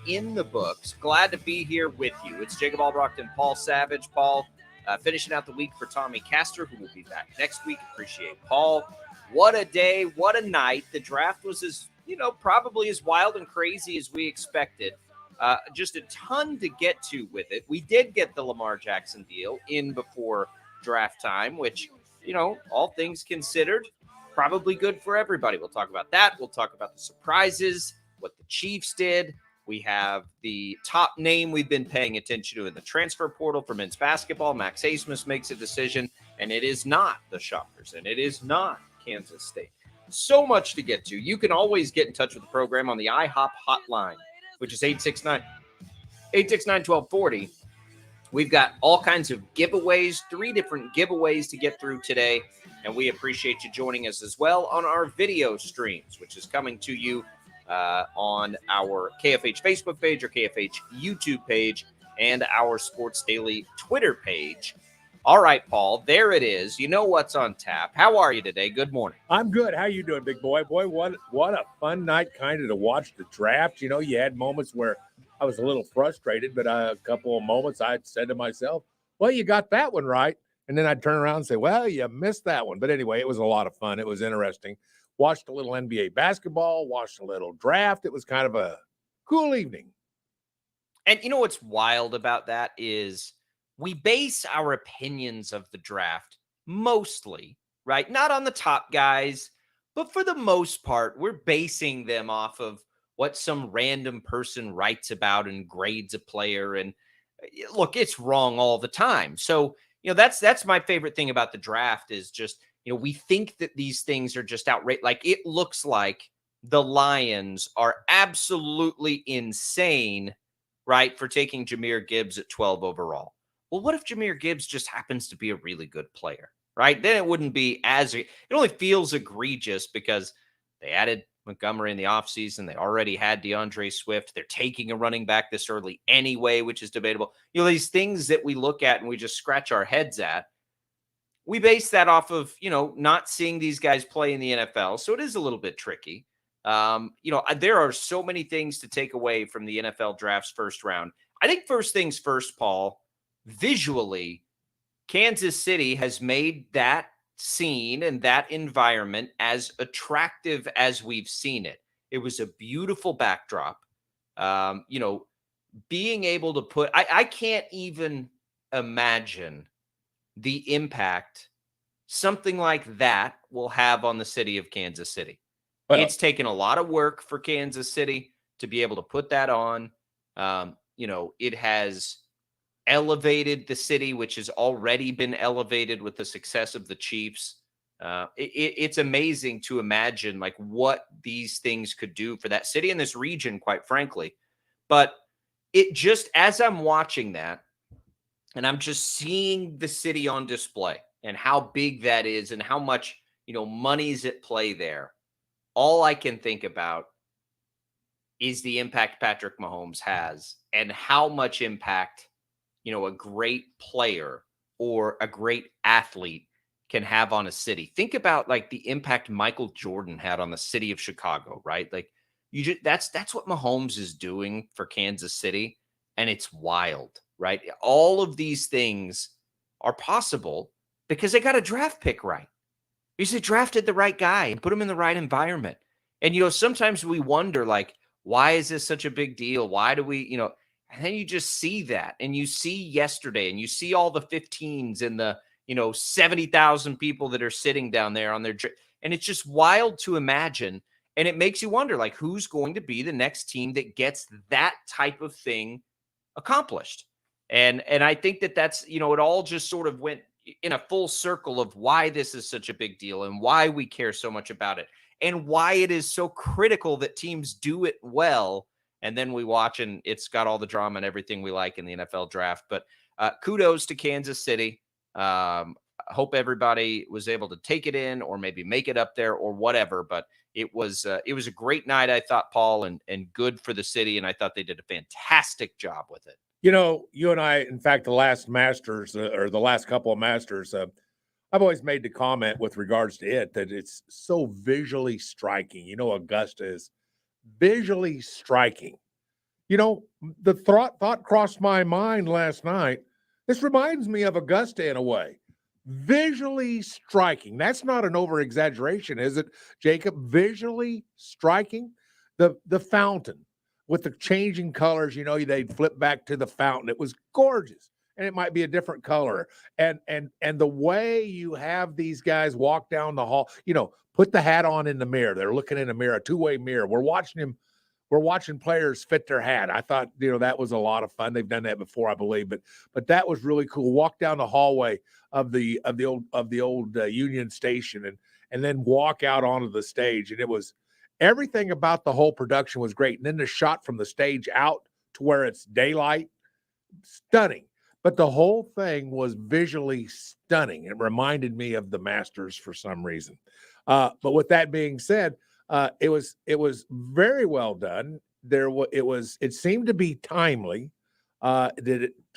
in the books. Glad to be here with you. It's Jacob Albracht and Paul Savage. Paul finishing out the week for Tommy Castor, who will be back next week. Appreciate Paul. What a day, what a night. The draft was probably as wild and crazy as we expected. Just a ton to get to with it. We did get the Lamar Jackson deal in before draft time, which, all things considered, probably good for everybody. We'll talk about that. We'll talk about the surprises, what the Chiefs did. We have the top name we've been paying attention to in the transfer portal for men's basketball. Max Asmus makes a decision, and it is not the Shockers, and it is not Kansas State. So much to get to. You can always get in touch with the program on the IHOP hotline, which is 869-1240. We've got all kinds of giveaways, 3 different giveaways to get through today, and we appreciate you joining us as well on our video streams, which is coming to you on our KFH Facebook page or KFH YouTube page and our Sports Daily Twitter page. All right, Paul, there it is. You know what's on tap. How are you today? Good morning. I'm good. How you doing, big boy? Boy, what a fun night kind of to watch the draft. You had moments where I was a little frustrated, but a couple of moments I'd said to myself, well, you got that one right. And then I'd turn around and say, well, you missed that one. But anyway, it was a lot of fun. It was interesting. Watched a little NBA basketball, watched a little draft. It was kind of a cool evening. And you know what's wild about that is we base our opinions of the draft mostly, right? Not on the top guys, but for the most part, we're basing them off of what some random person writes about and grades a player. And look, it's wrong all the time. So, that's my favorite thing about the draft is just, we think that these things are just outrageous. Like, it looks like the Lions are absolutely insane, right, for taking Jahmyr Gibbs at 12 overall. Well, what if Jahmyr Gibbs just happens to be a really good player, right? Then it wouldn't be it only feels egregious because they added Montgomery in the offseason. They already had DeAndre Swift. They're taking a running back this early anyway, which is debatable. These things that we look at and we just scratch our heads at. We base that off of, not seeing these guys play in the NFL. So it is a little bit tricky. There are so many things to take away from the NFL draft's first round. I think first things first, Paul, visually, Kansas City has made that scene and that environment as attractive as we've seen it. It was a beautiful backdrop. Being able to put, I can't even imagine the impact something like that will have on the city of Kansas City. Well, it's taken a lot of work for Kansas City to be able to put that on. It has elevated the city, which has already been elevated with the success of the Chiefs. It's amazing to imagine like what these things could do for that city and this region, quite frankly. But it just, as I'm watching that, and I'm just seeing the city on display and how big that is and how much, money's at play there. All I can think about is the impact Patrick Mahomes has and how much impact, a great player or a great athlete can have on a city. Think about like the impact Michael Jordan had on the city of Chicago, right? Like that's what Mahomes is doing for Kansas City. And it's wild, right? All of these things are possible because they got a draft pick right. Because they drafted the right guy and put him in the right environment. And, sometimes we wonder, like, why is this such a big deal? Why do we, and then you just see that. And you see yesterday and you see all the 15s and the, 70,000 people that are sitting down there on their, and it's just wild to imagine. And it makes you wonder, like, who's going to be the next team that gets that type of thing accomplished? And I think that's, it all just sort of went in a full circle of why this is such a big deal and why we care so much about it and why it is so critical that teams do it well. And then we watch and it's got all the drama and everything we like in the NFL draft. But kudos to Kansas City. Hope everybody was able to take it in or maybe make it up there or whatever. But it was a great night, I thought, Paul, and good for the city. And I thought they did a fantastic job with it. You and I, in fact, the last Masters or the last couple of Masters, I've always made the comment with regards to it that it's so visually striking. Augusta is visually striking. You know, the thought crossed my mind last night. This reminds me of Augusta in a way. Visually striking. That's not an over exaggeration, is it, Jacob? Visually striking. The fountain with the changing colors, you know, they'd flip back to the fountain. It was gorgeous. And it might be a different color. And the way you have these guys walk down the hall, you know, put the hat on in the mirror. They're looking in a mirror, a two-way mirror. We're watching players fit their hat. I thought, you know, that was a lot of fun. They've done that before, I believe, but that was really cool. Walk down the hallway of the old Union Station and then walk out onto the stage. And it was everything about the whole production was great. And then the shot from the stage out to where it's daylight, stunning. But the whole thing was visually stunning. It reminded me of the Masters for some reason. But with that being said, it was very well done. It seemed to be timely. Of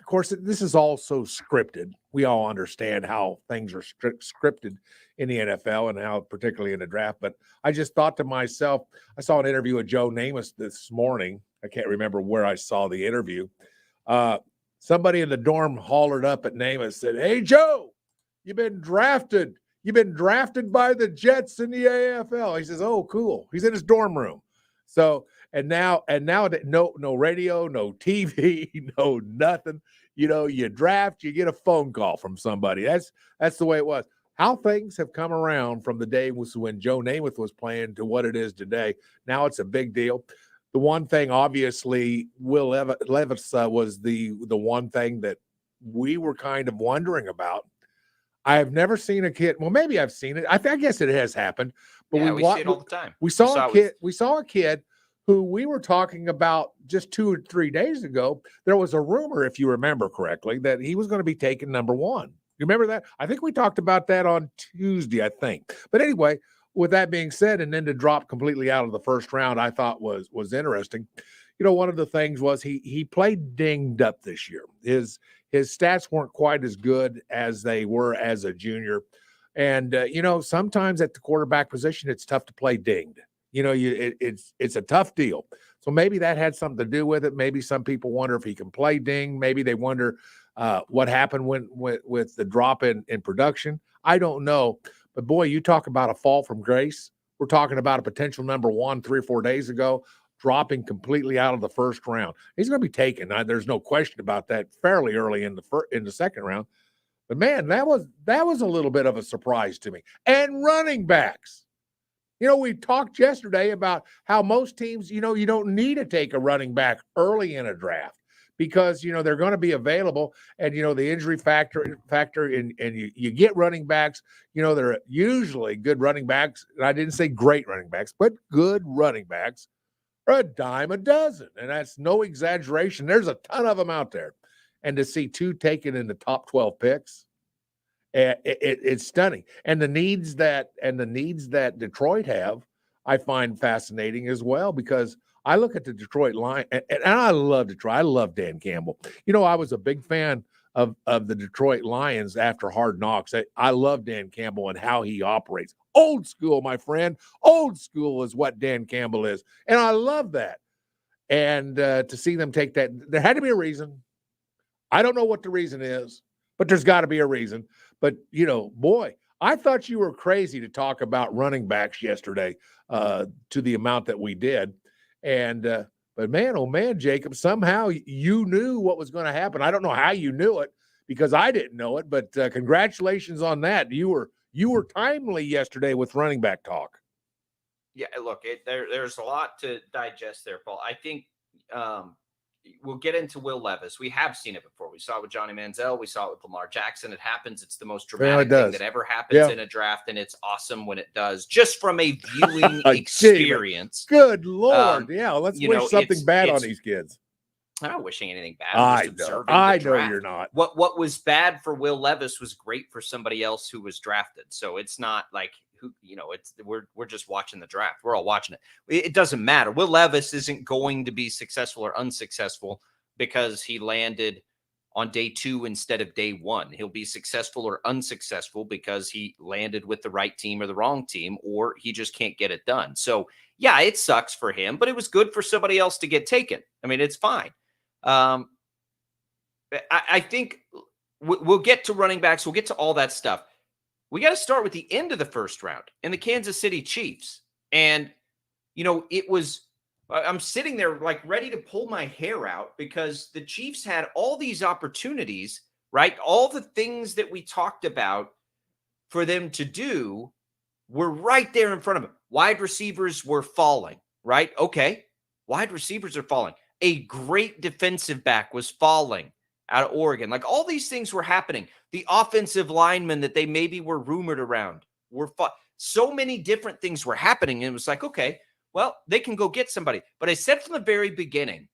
course, this is also scripted. We all understand how things are scripted in the NFL and how, particularly in the draft. But I just thought to myself, I saw an interview with Joe Namath this morning. I can't remember where I saw the interview. Somebody in the dorm hollered up at Namath, said, "Hey, Joe, you've been drafted. You've been drafted by the Jets in the AFL." He says, "Oh, cool." He's in his dorm room. So, and now no radio, no TV, no nothing. You know, you draft, you get a phone call from somebody. That's the way it was. How things have come around from the day when Joe Namath was playing to what it is today. Now it's a big deal. The one thing, obviously, Will Levis was the one thing that we were kind of wondering about. I have never seen a kid. Well, maybe I've seen it. I guess it has happened. But we see it all the time. We saw a kid who we were talking about just 2 or 3 days ago. There was a rumor, if you remember correctly, that he was going to be taken number 1. You remember that? I think we talked about that on Tuesday, I think. But anyway, with that being said, and then to drop completely out of the first round, I thought was interesting. You know, one of the things was he played dinged up this year. His stats weren't quite as good as they were as a junior. And, you know, sometimes at the quarterback position, it's tough to play dinged. You know, it's a tough deal. So maybe that had something to do with it. Maybe some people wonder if he can play dinged. Maybe they wonder what happened with the drop in production. I don't know. But, boy, you talk about a fall from grace. We're talking about a potential number 1 3 or 4 days ago, dropping completely out of the first round. He's going to be taken. There's no question about that, fairly early in the second round. But, man, that was a little bit of a surprise to me. And running backs. You know, we talked yesterday about how most teams, you know, you don't need to take a running back early in a draft because, you know, they're going to be available and, you know, the injury factor and you get running backs, you know, they're usually good running backs. And I didn't say great running backs, but good running backs are a dime a dozen. And that's no exaggeration. There's a ton of them out there. And to see 2 taken in the top 12 picks, it's stunning. And the needs that Detroit have, I find fascinating as well, because I look at the Detroit line, and I love Detroit. I love Dan Campbell. You know, I was a big fan of the Detroit Lions after Hard Knocks. I love Dan Campbell and how he operates. Old school, my friend. Old school is what Dan Campbell is. And I love that. And to see them take that, there had to be a reason. I don't know what the reason is, but there's got to be a reason. But, you know, boy, I thought you were crazy to talk about running backs yesterday to the amount that we did. And, but man, oh man, Jacob, somehow you knew what was going to happen. I don't know how you knew it because I didn't know it, but congratulations on that. You were timely yesterday with running back talk. Yeah, look, there's a lot to digest there, Paul. I think we'll get into Will Levis. We have seen it before. We saw it with Johnny Manziel. We saw it with Lamar Jackson. It happens. It's the most dramatic thing that ever happens in a draft, and it's awesome when it does, just from a viewing experience. Good Lord. Let's wish something bad on these kids. I'm not wishing anything bad. I know you're not. What was bad for Will Levis was great for somebody else who was drafted. So it's not like, we're just watching the draft. We're all watching it. It doesn't matter. Will Levis isn't going to be successful or unsuccessful because he landed on day 2 instead of day 1. He'll be successful or unsuccessful because he landed with the right team or the wrong team, or he just can't get it done. So, yeah, it sucks for him, but it was good for somebody else to get taken. I mean, it's fine. I think we'll get to running backs. We'll get to all that stuff. We got to start with the end of the first round and the Kansas City Chiefs. And, I'm sitting there like ready to pull my hair out because the Chiefs had all these opportunities, right? All the things that we talked about for them to do were right there in front of them. Wide receivers were falling, right? Okay. Wide receivers are falling. A great defensive back was falling out of Oregon. Like all these things were happening. The offensive linemen that they maybe were rumored around were so many different things were happening. And it was like, okay, well, they can go get somebody. But I said from the very beginning,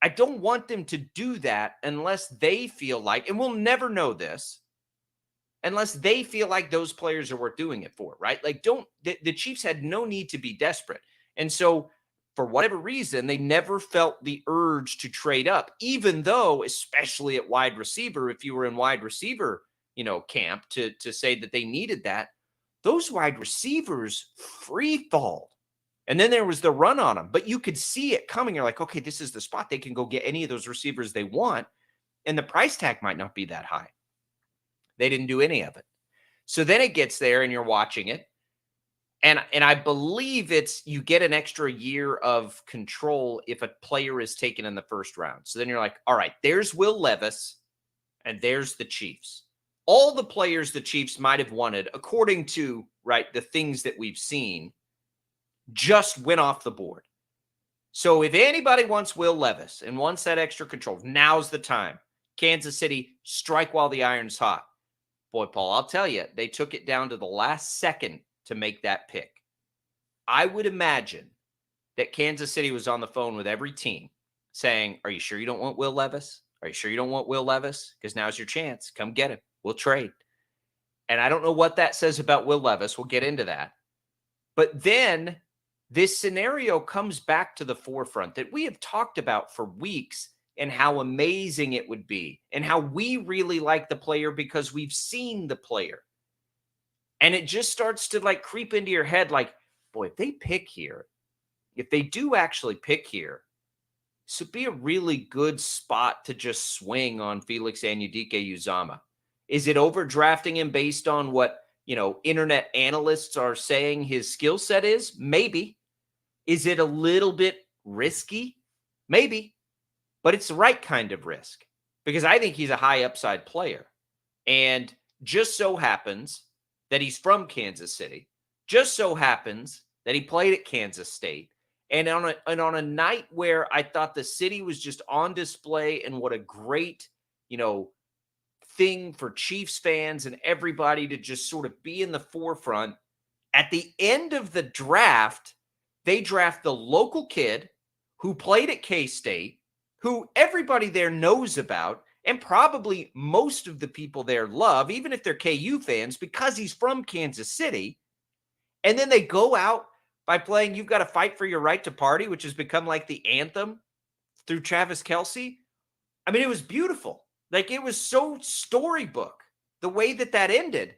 I don't want them to do that unless they feel like, and we'll never know this, unless they feel like those players are worth doing it for, right? Like the Chiefs had no need to be desperate. And so for whatever reason, they never felt the urge to trade up, even though, especially at wide receiver, if you were in wide receiver, camp to say that they needed that, those wide receivers free falled. And then there was the run on them, but you could see it coming. You're like, okay, this is the spot. They can go get any of those receivers they want. And the price tag might not be that high. They didn't do any of it. So then it gets there and you're watching it. And I believe you get an extra year of control if a player is taken in the first round. So then you're like, all right, there's Will Levis and there's the Chiefs. All the players the Chiefs might have wanted, according to, right, the things that we've seen, just went off the board. So if anybody wants Will Levis and wants that extra control, now's the time. Kansas City, strike while the iron's hot. Boy, Paul, I'll tell you, they took it down to the last second to make that pick. I would imagine that Kansas City was on the phone with every team saying, are you sure you don't want Will Levis? Are you sure you don't want Will Levis? Because now's your chance. Come get him. We'll trade. And I don't know what that says about Will Levis. We'll get into that. But then this scenario comes back to the forefront that we have talked about for weeks and how amazing it would be and how we really like the player because we've seen the player. And it just starts to like creep into your head like, boy, if they pick here, if they do actually pick here, this would be a really good spot to just swing on Felix Anudike-Uzomah. Is it overdrafting him based on what, internet analysts are saying his skill set is? Maybe. Is it a little bit risky? Maybe. But it's the right kind of risk because I think he's a high upside player. And just so happens that he's from Kansas City. Just so happens that he played at Kansas State. And on a night where I thought the city was just on display and what a great, thing for Chiefs fans and everybody to just sort of be in the forefront. At the end of the draft, they draft the local kid who played at K-State, who everybody there knows about, and probably most of the people there love, even if they're KU fans, because he's from Kansas City. And then they go out by playing You've Got to Fight for Your Right to Party, which has become like the anthem through Travis Kelce. I mean, it was beautiful. Like, it was so storybook, the way that ended.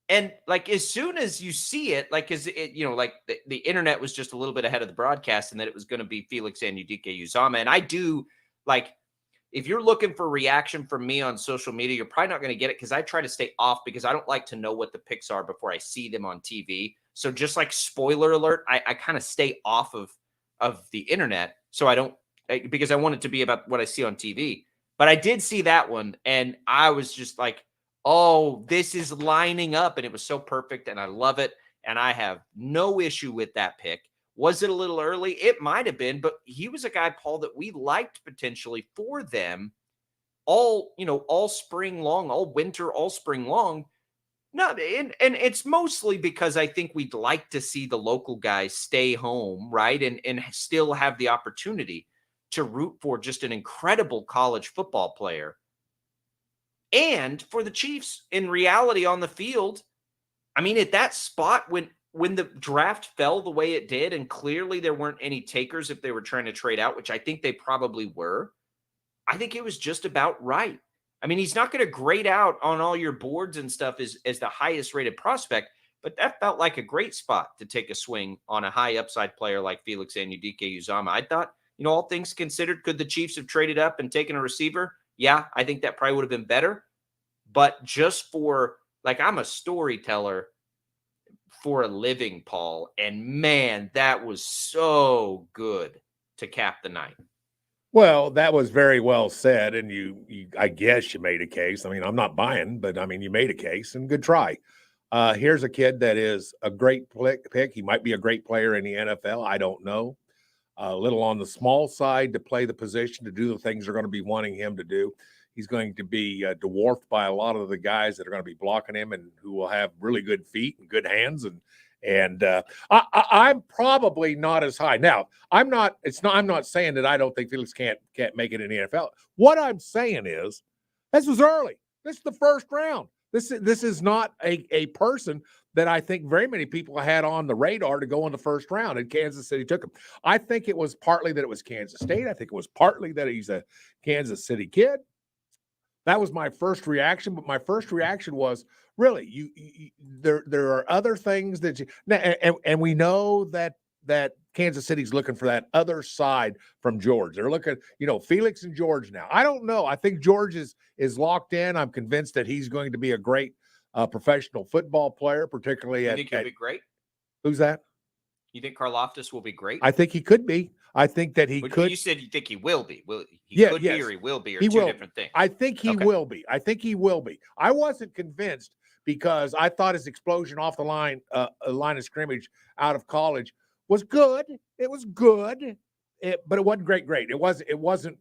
And, like, as soon as you see it, like, the internet was just a little bit ahead of the broadcast and that it was going to be Felix Anudike-Uzomah. And I do, like, if you're looking for reaction from me on social media, you're probably not going to get it because I try to stay off because I don't like to know what the picks are before I see them on TV. So just like spoiler alert, I kind of stay off of the internet. So I don't, because I want it to be about what I see on TV. But I did see that one and I was just like, oh, this is lining up. And it was so perfect and I love it. And I have no issue with that pick. Was it a little early? It might have been, but he was a guy, Paul, that we liked potentially for them all spring long, all winter, all spring long. No, and it's mostly because I think we'd like to see the local guys stay home, right? And still have the opportunity to root for just an incredible college football player. And for the Chiefs, in reality on the field, I mean, at that spot when the draft fell the way it did, and clearly there weren't any takers if they were trying to trade out, which I think they probably were, I think it was just about right. I mean, he's not going to grade out on all your boards and stuff as the highest rated prospect, but that felt like a great spot to take a swing on a high upside player like Felix Anudike-Uzomah. I thought, all things considered, could the Chiefs have traded up and taken a receiver? Yeah, I think that probably would have been better. But just for, I'm a storyteller for a living, Paul, and man, that was so good to cap the night. Well, that was very well said, and you I guess you made a case. I mean, I'm not buying, but I mean, you made a case, and good try. Here's a kid that is a great pick. He might be a great player in the NFL. I don't know. A little on the small side to play the position, to do the things they're going to be wanting him to do. He's going to be dwarfed by a lot of the guys that are going to be blocking him and who will have really good feet and good hands. And I'm probably not as high. Now, I'm not saying that I don't think Felix can't make it in the NFL. What I'm saying is this was early. This is the first round. This is not a person that I think very many people had on the radar to go in the first round, and Kansas City took him. I think it was partly that it was Kansas State. I think it was partly that he's a Kansas City kid. That was my first reaction, but my first reaction was, really, there are other things that and we know that Kansas City's looking for that other side from George. They're looking, Felix and George now. I don't know. I think George is locked in. I'm convinced that he's going to be a great professional football player, particularly You think he'll be great? Who's that? You think Karlaftis will be great? I think he could be. I think that he could. You said you think he will be. He could be or he will be, or two different things. I think he will be. I wasn't convinced because I thought his explosion off the line of scrimmage out of college was good. It was good, but it wasn't great. It wasn't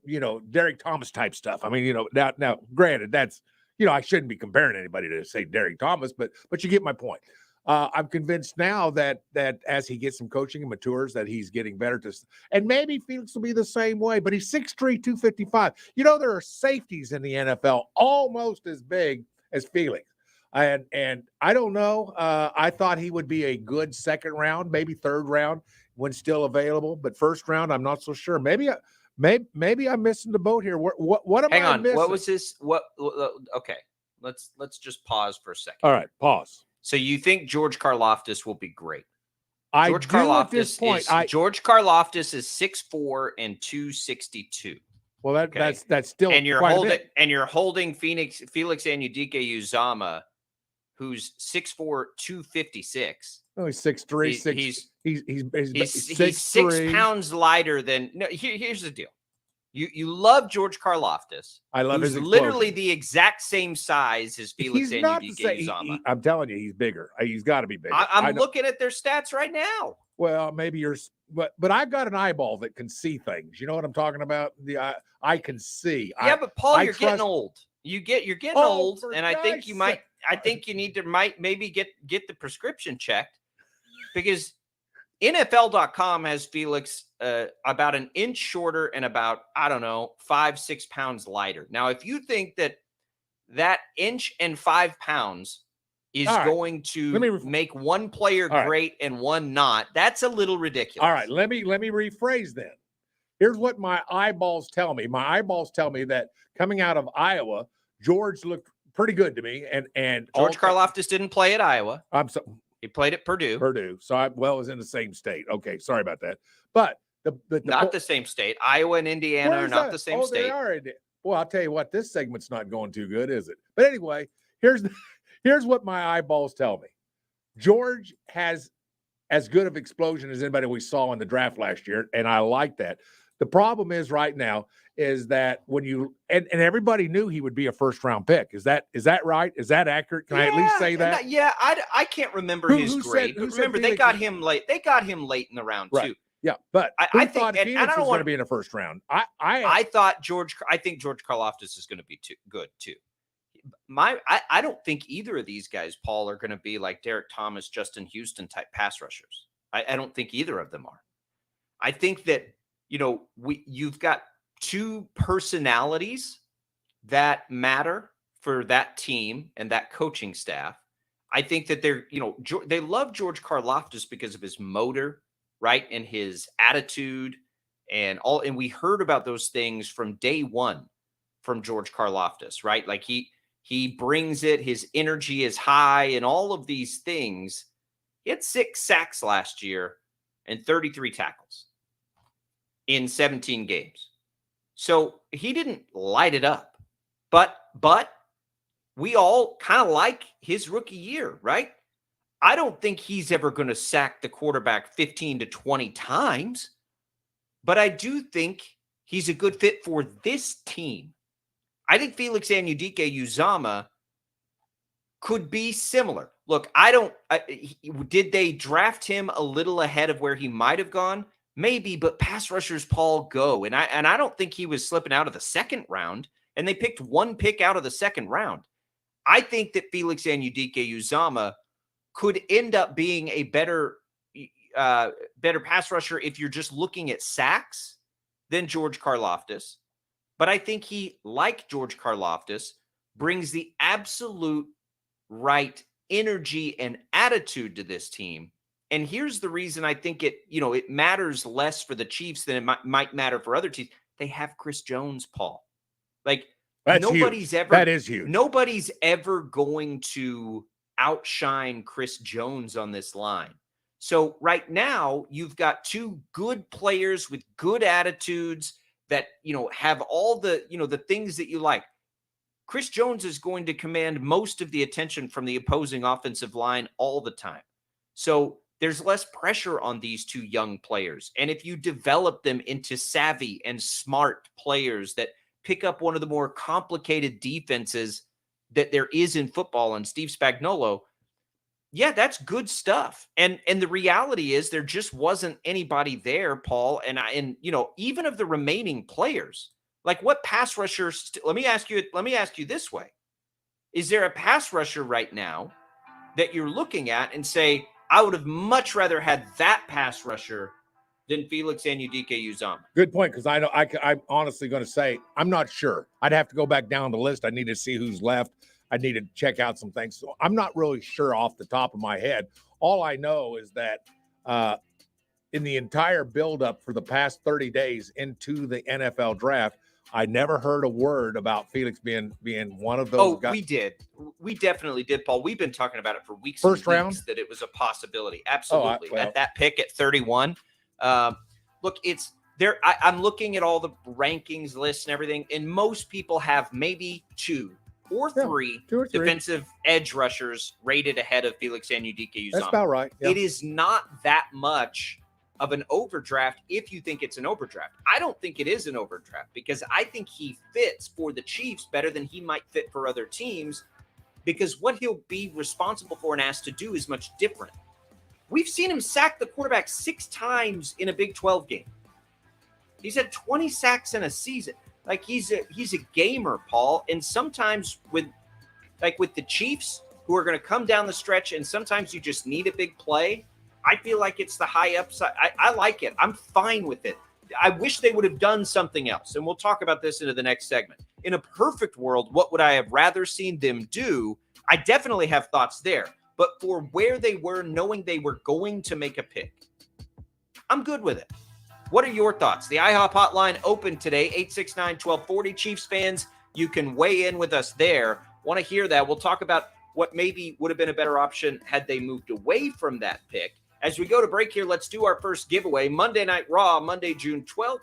Derek Thomas type stuff. I mean, now granted, that's I shouldn't be comparing anybody to say Derek Thomas, but you get my point. I'm convinced now that as he gets some coaching and matures, that he's getting better and maybe Felix will be the same way, but he's 6'3", 255. There are safeties in the NFL almost as big as Felix. And I don't know. I thought he would be a good second round, maybe third round when still available, but first round, I'm not so sure. Maybe I'm missing the boat here. What am I missing? What was this? Okay. Let's just pause for a second. All right, pause. So you think George Karlaftis will be great? George Karlaftis is 6'4" and 262. Well, that's still and you're holding Felix Anudike-Uzomah, who's 6'4", 256. Oh, he's 6'3". He's 6 pounds lighter than. No, here's the deal. You love George Karlaftis. I love his explosion. Literally the exact same size as Felix Anudike-Uzomah. I'm telling you, he's bigger. He's got to be bigger. I'm looking at their stats right now. Well, maybe but I've got an eyeball that can see things. You know what I'm talking about? I can see. Yeah, but Paul, you're getting old. You're getting old, and I think you might. I think you need to maybe get the prescription checked, because NFL.com has Felix about an inch shorter and about, 5-6 pounds lighter. Now, if you think that inch and 5 pounds is going to make one player great and one not, that's a little ridiculous. All right, let me rephrase then. Here's what my eyeballs tell me. My eyeballs tell me that coming out of Iowa, George looked pretty good to me. And George Karlaftis didn't play at Iowa. He played at Purdue. So it was in the same state. Okay, sorry about that. But the same state. Iowa and Indiana are not the same state. They are. Well, I'll tell you what, this segment's not going too good, is it? But anyway, here's what my eyeballs tell me. George has as good of explosion as anybody we saw in the draft last year, and I like that. The problem is right now is that when you and everybody knew he would be a first round pick. Is that right? Is that accurate? Can I at least say that? I can't remember his grade. But remember, they got him late. They got him late in the round too. Yeah, but I thought Felix was going to be in the first round. I think George Karlaftis is going to be good too. I don't think either of these guys, Paul, are going to be like Derek Thomas, Justin Houston type pass rushers. I don't think either of them are. I think that you've got two personalities that matter for that team and that coaching staff. I think that they love George Karlaftis because of his motor, right? And his attitude and all. And we heard about those things from day one from George Karlaftis, right? Like he brings it, his energy is high and all of these things. He had 6 sacks last year and 33 tackles in 17 games. So he didn't light it up. But we all kind of like his rookie year, right? I don't think he's ever going to sack the quarterback 15 to 20 times, but I do think he's a good fit for this team. I think Felix Anudike-Uzomah could be similar. Look, did they draft him a little ahead of where he might have gone? Maybe, but pass rushers, Paul, go. And I don't think he was slipping out of the second round, and they picked one pick out of the second round. I think that Felix Anudike-Uzomah could end up being a better pass rusher if you're just looking at sacks than George Karlaftis. But I think he, like George Karlaftis, brings the absolute right energy and attitude to this team. And here's the reason I think it matters less for the Chiefs than it might matter for other teams. They have Chris Jones, Paul. Like, that is huge. Nobody's ever going to outshine Chris Jones on this line. So right now you've got 2 good players with good attitudes that, have all the, the things that you like. Chris Jones is going to command most of the attention from the opposing offensive line all the time. So there's less pressure on these 2 young players. And if you develop them into savvy and smart players that pick up one of the more complicated defenses that there is in football and Steve Spagnuolo, yeah, that's good stuff. And the reality is there just wasn't anybody there, Paul. And even of the remaining players, like what pass rushers, let me ask you this way. Is there a pass rusher right now that you're looking at and say, I would have much rather had that pass rusher than Felix Anudike-Uzomah? Good point, because I'm honestly going to say I'm not sure. I'd have to go back down the list. I need to see who's left. I need to check out some things. So I'm not really sure off the top of my head. All I know is that in the entire buildup for the past 30 days into the NFL draft, I never heard a word about Felix being one of those guys. We did. We definitely did, Paul. We've been talking about it for weeks. First and round? Weeks that it was a possibility. Absolutely. Well. That pick at 31. Look, it's there. I'm looking at all the rankings lists and everything, and most people have maybe 2 or 3 defensive edge rushers rated ahead of Felix Anudike-Uzomah. That's about right. Yeah. It is not that much of an overdraft if you think it's an overdraft. I don't think it is an overdraft because I think he fits for the Chiefs better than he might fit for other teams because what he'll be responsible for and asked to do is much different. We've seen him sack the quarterback 6 times in a Big 12 game. He's had 20 sacks in a season. Like he's a gamer, Paul. And sometimes with the Chiefs who are going to come down the stretch and sometimes you just need a big play, I feel like it's the high upside. I like it. I'm fine with it. I wish they would have done something else. And we'll talk about this into the next segment. In a perfect world, what would I have rather seen them do? I definitely have thoughts there. But for where they were, knowing they were going to make a pick, I'm good with it. What are your thoughts? The IHOP hotline open today, 869-1240. Chiefs fans, you can weigh in with us there. Want to hear that. We'll talk about what maybe would have been a better option had they moved away from that pick. As we go to break here, let's do our first giveaway. Monday Night Raw, Monday, June 12th,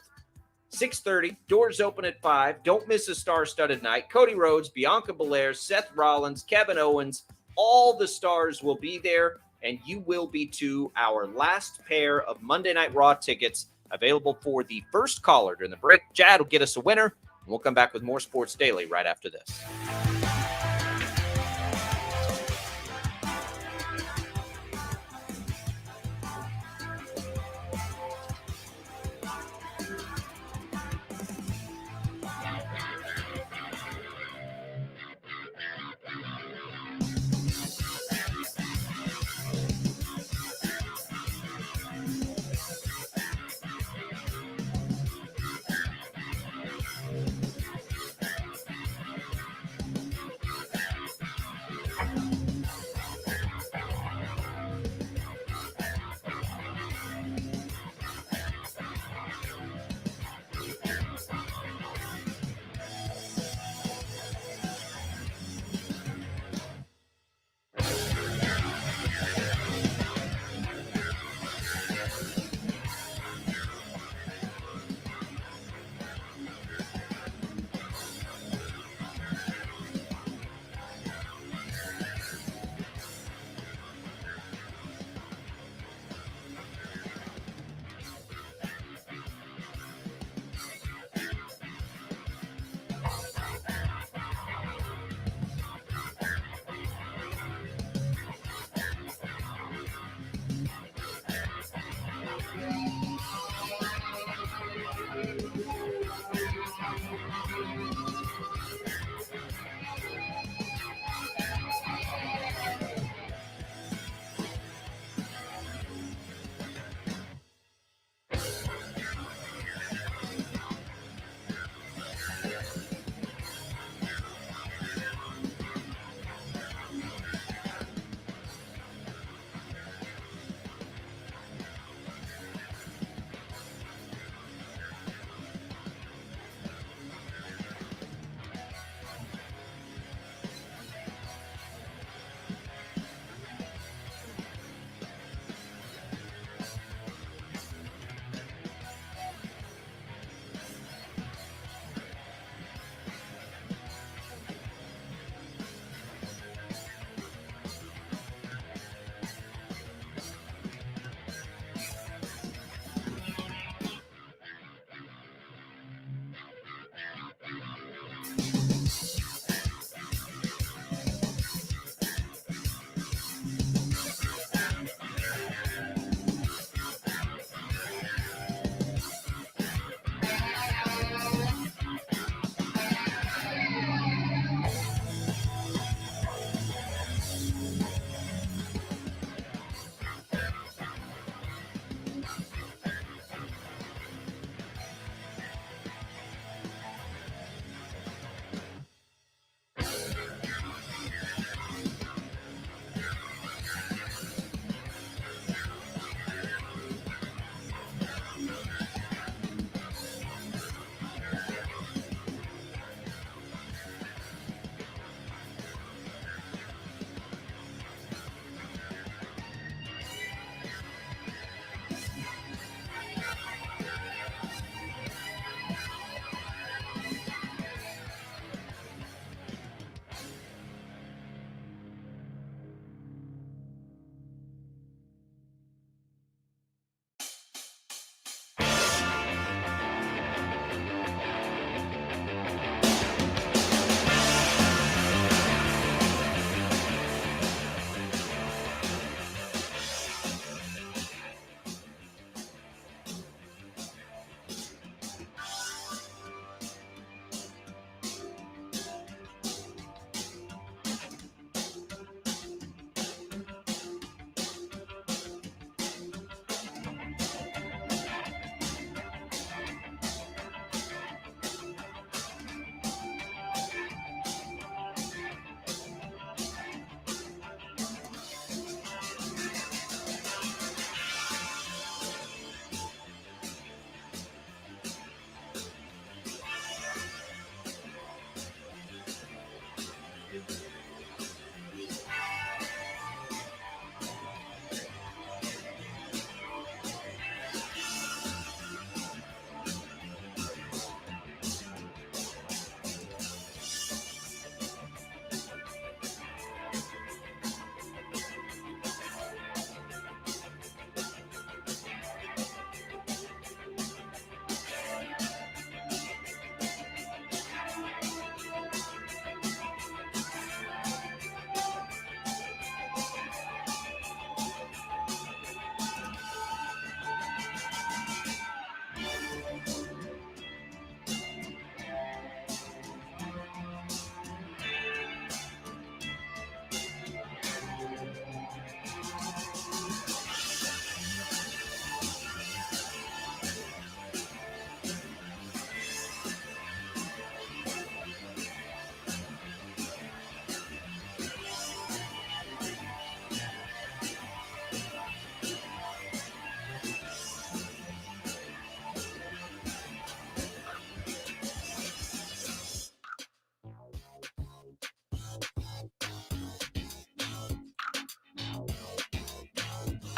6:30. Doors open at 5. Don't miss a star-studded night. Cody Rhodes, Bianca Belair, Seth Rollins, Kevin Owens, all the stars will be there, and you will be too. Our last pair of Monday Night Raw tickets available for the first caller during the break. Jad will get us a winner, and we'll come back with more Sports Daily right after this.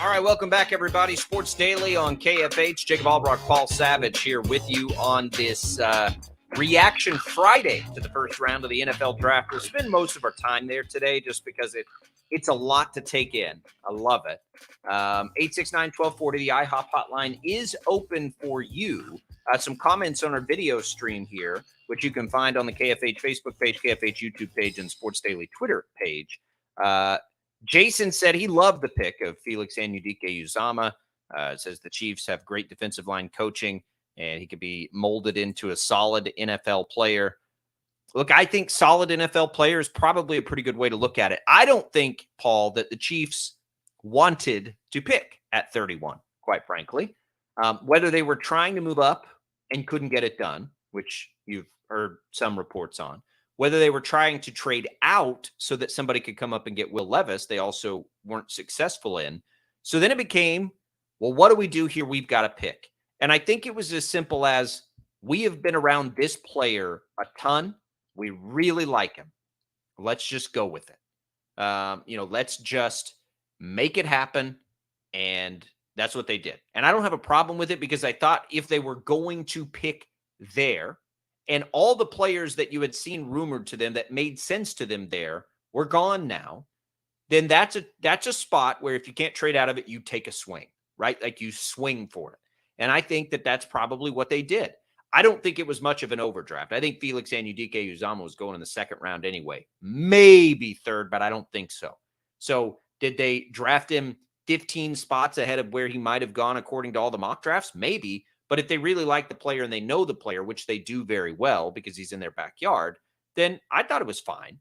All right, welcome back, everybody. Sports Daily on KFH. Jacob Albracht, Paul Savage here with you on this Reaction Friday to the first round of the NFL Draft. We'll spend most of our time there today just because it's a lot to take in. I love it. 869-1240, the IHOP hotline is open for you. Some comments on our video stream here, which you can find on the KFH Facebook page, KFH YouTube page, and Sports Daily Twitter page. Jason said he loved the pick of Felix Anudike-Uzomah. Says the Chiefs have great defensive line coaching, and he could be molded into a solid NFL player. Look, I think solid NFL player is probably a pretty good way to look at it. I don't think, Paul, that the Chiefs wanted to pick at 31, quite frankly. Whether they were trying to move up and couldn't get it done, which you've heard some reports on, whether they were trying to trade out so that somebody could come up and get Will Levis, they also weren't successful in. So then it became, well, what do we do here? We've got to pick. And I think it was as simple as, we have been around this player a ton. We really like him. Let's just go with it. Let's just make it happen. And that's what they did. And I don't have a problem with it, because I thought if they were going to pick there, and all the players that you had seen rumored to them that made sense to them there were gone now, then that's a spot where if you can't trade out of it, you take a swing, right? Like you swing for it. And I think that that's probably what they did. I don't think it was much of an overdraft. I think Felix Anudike-Uzomah was going in the second round anyway, maybe third, but I don't think so. So did they draft him 15 spots ahead of where he might have gone according to all the mock drafts? Maybe. But if they really like the player and they know the player, which they do very well because he's in their backyard, then I thought it was fine.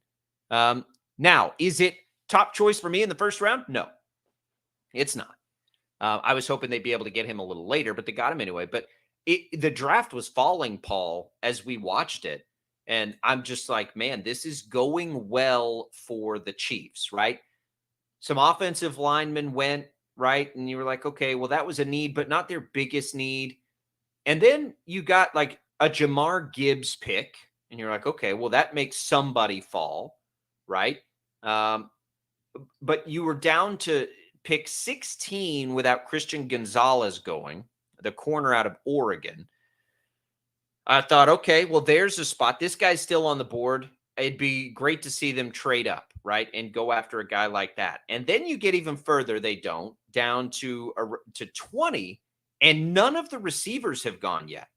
Now, is it top choice for me in the first round? No, it's not. I was hoping they'd be able to get him a little later, but they got him anyway. But the draft was falling, Paul, as we watched it. And I'm just like, man, this is going well for the Chiefs, right? Some offensive linemen went, right? And you were like, okay, well, that was a need, but not their biggest need. And then you got like a Jamar Gibbs pick, and you're like, okay, well, that makes somebody fall, right? But you were down to pick 16 without Christian Gonzalez going, the corner out of Oregon. I thought, okay, well, there's a spot. This guy's still on the board. It'd be great to see them trade up, right, and go after a guy like that. And then you get even further. They don't, down to 20. And none of the receivers have gone yet.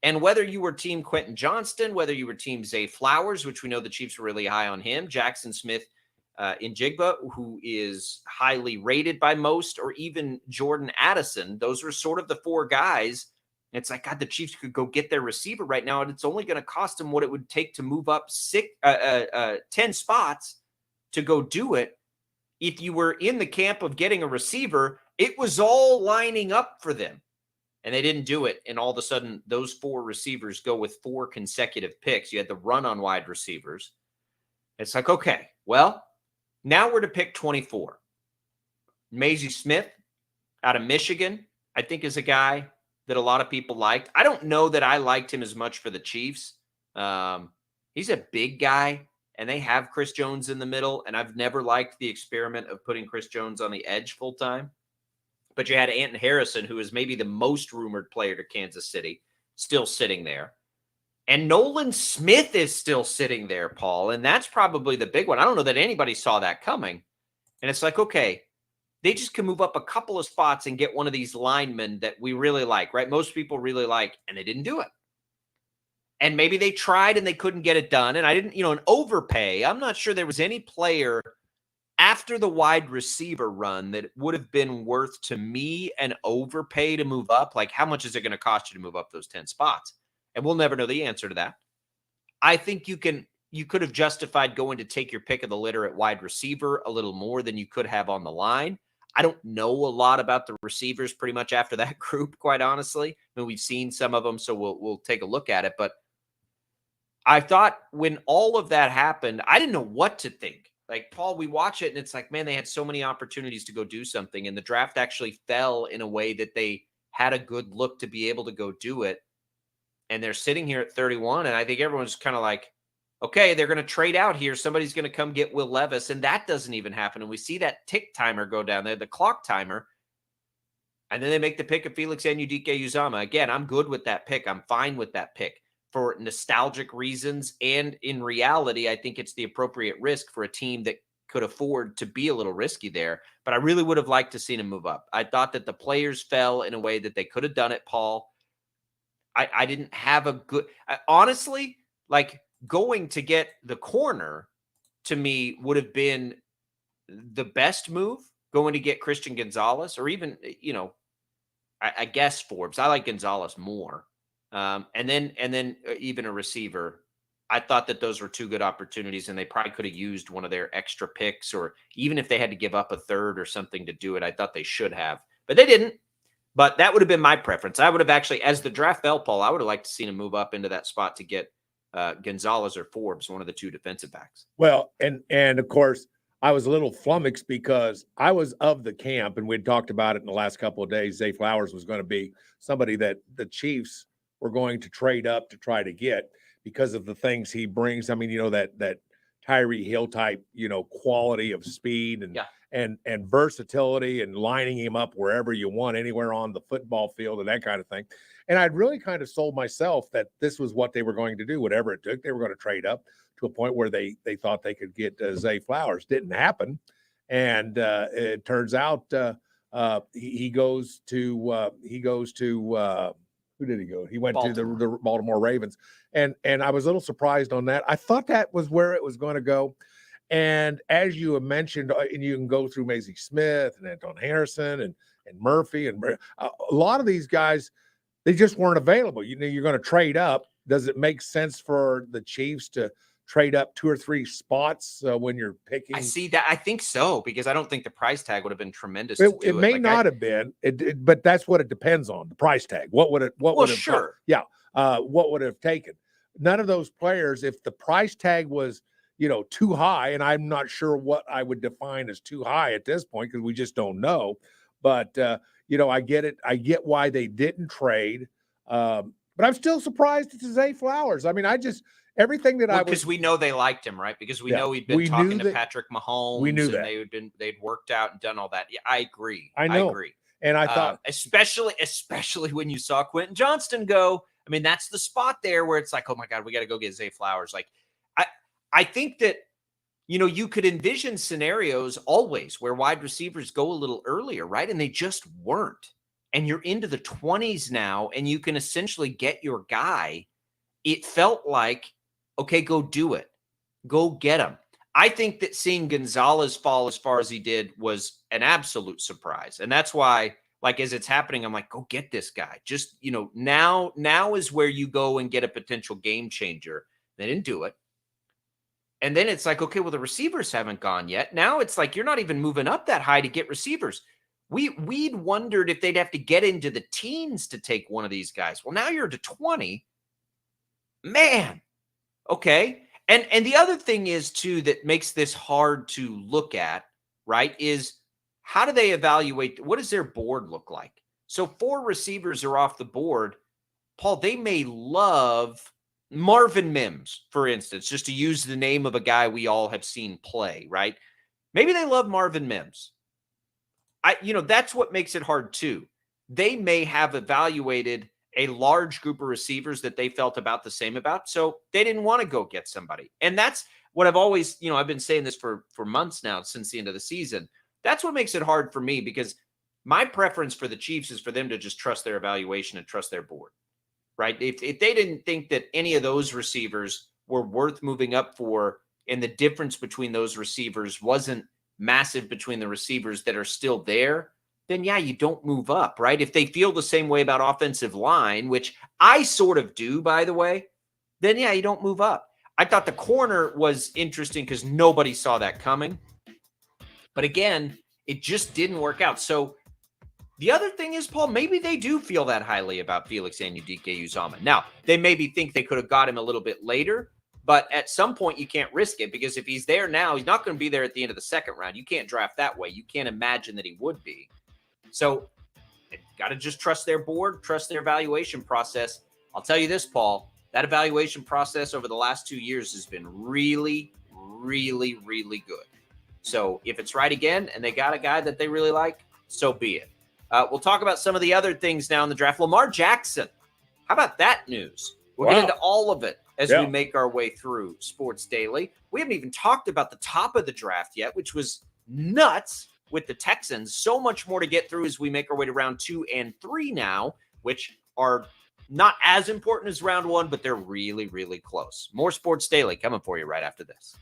And whether you were team Quentin Johnston, whether you were team Zay Flowers, which we know the Chiefs were really high on him, Jackson Smith in Jigba, who is highly rated by most, or even Jordan Addison, those were sort of the four guys. It's like, God, the Chiefs could go get their receiver right now, and it's only going to cost them what it would take to move up 10 spots to go do it. If you were in the camp of getting a receiver, it was all lining up for them, and they didn't do it. And all of a sudden, those four receivers go with 4 consecutive picks. You had the run on wide receivers. It's like, okay, well, now we're to pick 24. Maisie Smith out of Michigan, I think, is a guy that a lot of people liked. I don't know that I liked him as much for the Chiefs. He's a big guy, and they have Chris Jones in the middle, and I've never liked the experiment of putting Chris Jones on the edge full time. But you had Anton Harrison, who is maybe the most rumored player to Kansas City, still sitting there. And Nolan Smith is still sitting there, Paul, and that's probably the big one. I don't know that anybody saw that coming. And it's like, okay, they just can move up a couple of spots and get one of these linemen that we really like, right? Most people really like, and they didn't do it. And maybe they tried and they couldn't get it done. And I didn't, an overpay. I'm not sure there was any player after the wide receiver run that would have been worth, to me, an overpay to move up. Like, how much is it going to cost you to move up those 10 spots? And we'll never know the answer to that. I think you could have justified going to take your pick of the litter at wide receiver a little more than you could have on the line. I don't know a lot about the receivers pretty much after that group, quite honestly. I mean, we've seen some of them, so we'll take a look at it. But I thought when all of that happened, I didn't know what to think. Like, Paul, we watch it and it's like, man, they had so many opportunities to go do something. And the draft actually fell in a way that they had a good look to be able to go do it. And they're sitting here at 31. And I think everyone's kind of like, okay, they're going to trade out here. Somebody's going to come get Will Levis. And that doesn't even happen. And we see that tick timer go down there, the clock timer. And then they make the pick of Felix Anudike-Uzomah. Again, I'm good with that pick. I'm fine with that pick for nostalgic reasons. And in reality, I think it's the appropriate risk for a team that could afford to be a little risky there. But I really would have liked to seen him move up. I thought that the players fell in a way that they could have done it, Paul. I didn't have a good honestly, like going to get the corner to me would have been the best move, going to get Christian Gonzalez, or even, I guess Forbes. I like Gonzalez more. And then even a receiver. I thought that those were two good opportunities, and they probably could have used one of their extra picks, or even if they had to give up a third or something to do it, I thought they should have, but they didn't. But that would have been my preference. I would have actually, as the draft fell, Paul, I would have liked to seen him move up into that spot to get Gonzalez or Forbes, one of the two defensive backs. Well, and of course, I was a little flummoxed because I was of the camp, and we'd talked about it in the last couple of days. Zay Flowers was going to be somebody that the Chiefs were going to trade up to try to get because of the things he brings. I mean, that Tyree Hill type, quality of speed and versatility, and lining him up wherever you want, anywhere on the football field and that kind of thing. And I'd really kind of sold myself that this was what they were going to do, whatever it took. They were going to trade up to a point where they thought they could get Zay Flowers. Didn't happen. And it turns out he goes to who did he go? He went Baltimore. To the Baltimore Ravens. And I was a little surprised on that. I thought that was where it was going to go. And as you have mentioned, and you can go through Mazie Smith and Anton Harrison and Murphy, and a lot of these guys, they just weren't available. You're going to trade up. Does it make sense for the Chiefs to trade up 2 or 3 spots when you're picking? I see that. I think so, because I don't think the price tag would have been tremendous. It may not have been, but that's what it depends on, the price tag. What would it? What would have? Sure. Yeah. What would have taken? None of those players, if the price tag was, too high, and I'm not sure what I would define as too high at this point because we just don't know. But I get it. I get why they didn't trade. But I'm still surprised it's Zay Flowers. I mean, everything that because we know they liked him, right? Because we know he'd been talking to Patrick Mahomes. We knew that they'd worked out and done all that. Yeah, I agree. I agree. And I thought, especially when you saw Quentin Johnston go. I mean, that's the spot there where it's like, oh my God, we got to go get Zay Flowers. Like, I think that, you could envision scenarios always where wide receivers go a little earlier, right? And they just weren't. And you're into the 20s now, and you can essentially get your guy. It felt like, okay, go do it. Go get him. I think that seeing Gonzalez fall as far as he did was an absolute surprise. And that's why, like, as it's happening, I'm like, go get this guy. Just, now is where you go and get a potential game changer. They didn't do it. And then it's like, okay, well, the receivers haven't gone yet. Now it's like, you're not even moving up that high to get receivers. We'd wondered if they'd have to get into the teens to take one of these guys. Well, now you're to 20. Man. Okay. And the other thing is, too, that makes this hard to look at, right, is how do they evaluate? What does their board look like? So 4 receivers are off the board. Paul, they may love Marvin Mims, for instance, just to use the name of a guy we all have seen play, right? Maybe they love Marvin Mims. That's what makes it hard, too. They may have evaluated a large group of receivers that they felt about the same about, so they didn't want to go get somebody. And that's what I've always, I've been saying this for months now, since the end of the season. That's what makes it hard for me, because my preference for the Chiefs is for them to just trust their evaluation and trust their board, right? If they didn't think that any of those receivers were worth moving up for, and the difference between those receivers wasn't massive between the receivers that are still there, then yeah, you don't move up, right? If they feel the same way about offensive line, which I sort of do, by the way, then yeah, you don't move up. I thought the corner was interesting because nobody saw that coming. But again, it just didn't work out. So the other thing is, Paul, maybe they do feel that highly about Felix Anudike-Uzomah. Now, they maybe think they could have got him a little bit later, but at some point you can't risk it, because if he's there now, he's not going to be there at the end of the second round. You can't draft that way. You can't imagine that he would be. So got to just trust their board, trust their evaluation process. I'll tell you this, Paul, that evaluation process over the last 2 years has been really, really, really good. So if it's right again and they got a guy that they really like, so be it. We'll talk about some of the other things now in the draft. Lamar Jackson. How about that news? We'll get into all of it as we make our way through Sports Daily. We haven't even talked about the top of the draft yet, which was nuts with the Texans. So much more to get through as we make our way to round 2 and 3 now, which are not as important as round 1, but they're really, really close. More Sports Daily coming for you right after this.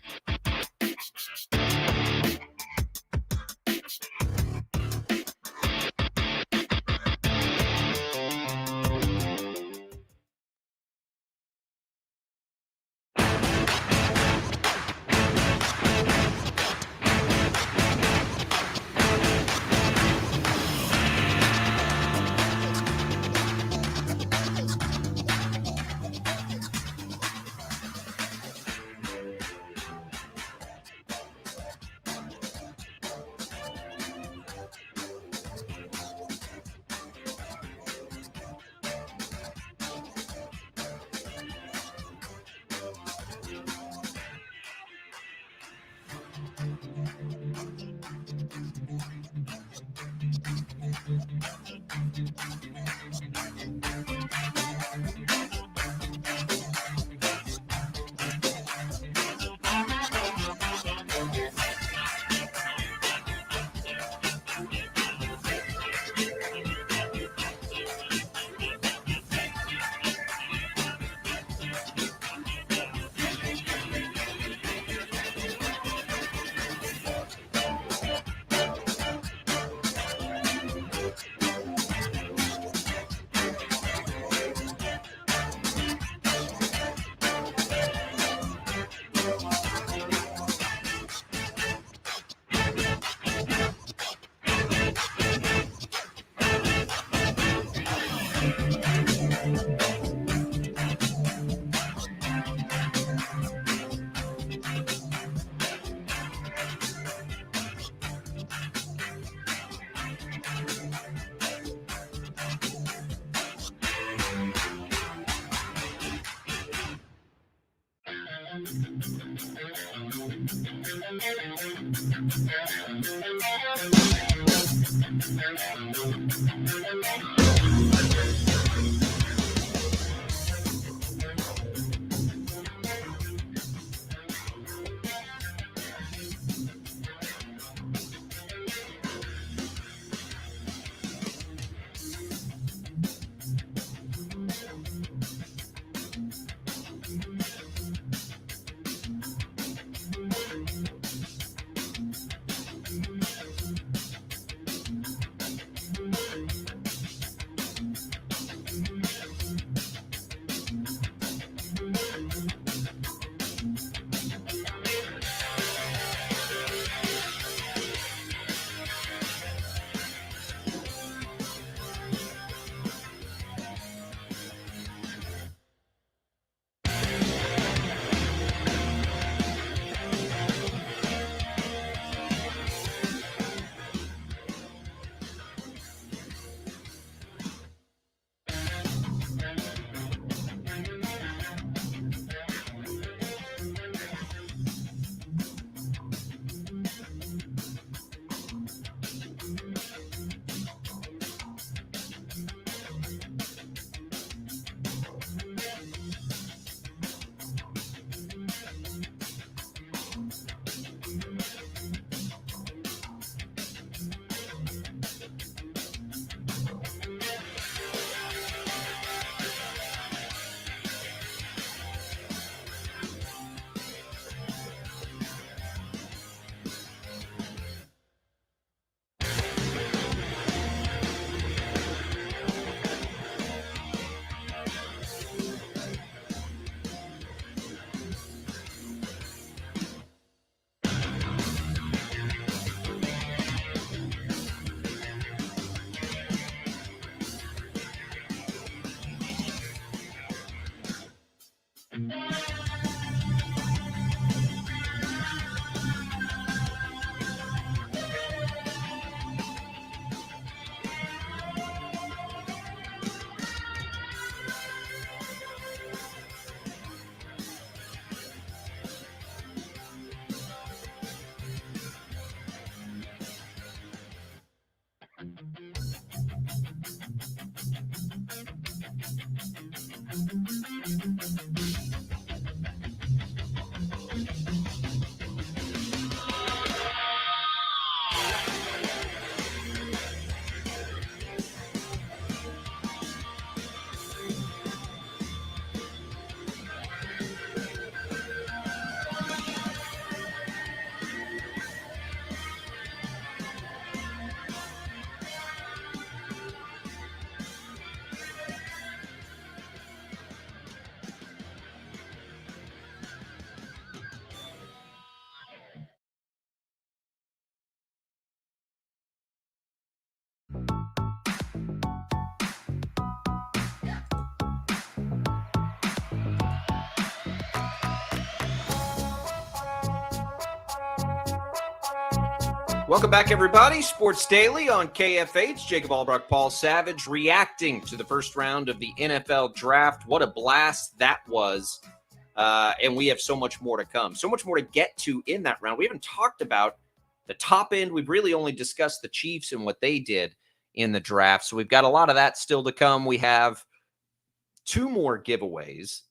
Welcome back, everybody. Sports Daily on KFH. Jacob Albracht, Paul Savage, reacting to the first round of the NFL Draft. What a blast that was. And we have so much more to come. So much more to get to in that round. We haven't talked about the top end. We've really only discussed the Chiefs and what they did in the draft. So we've got a lot of that still to come. We have 2 more giveaways.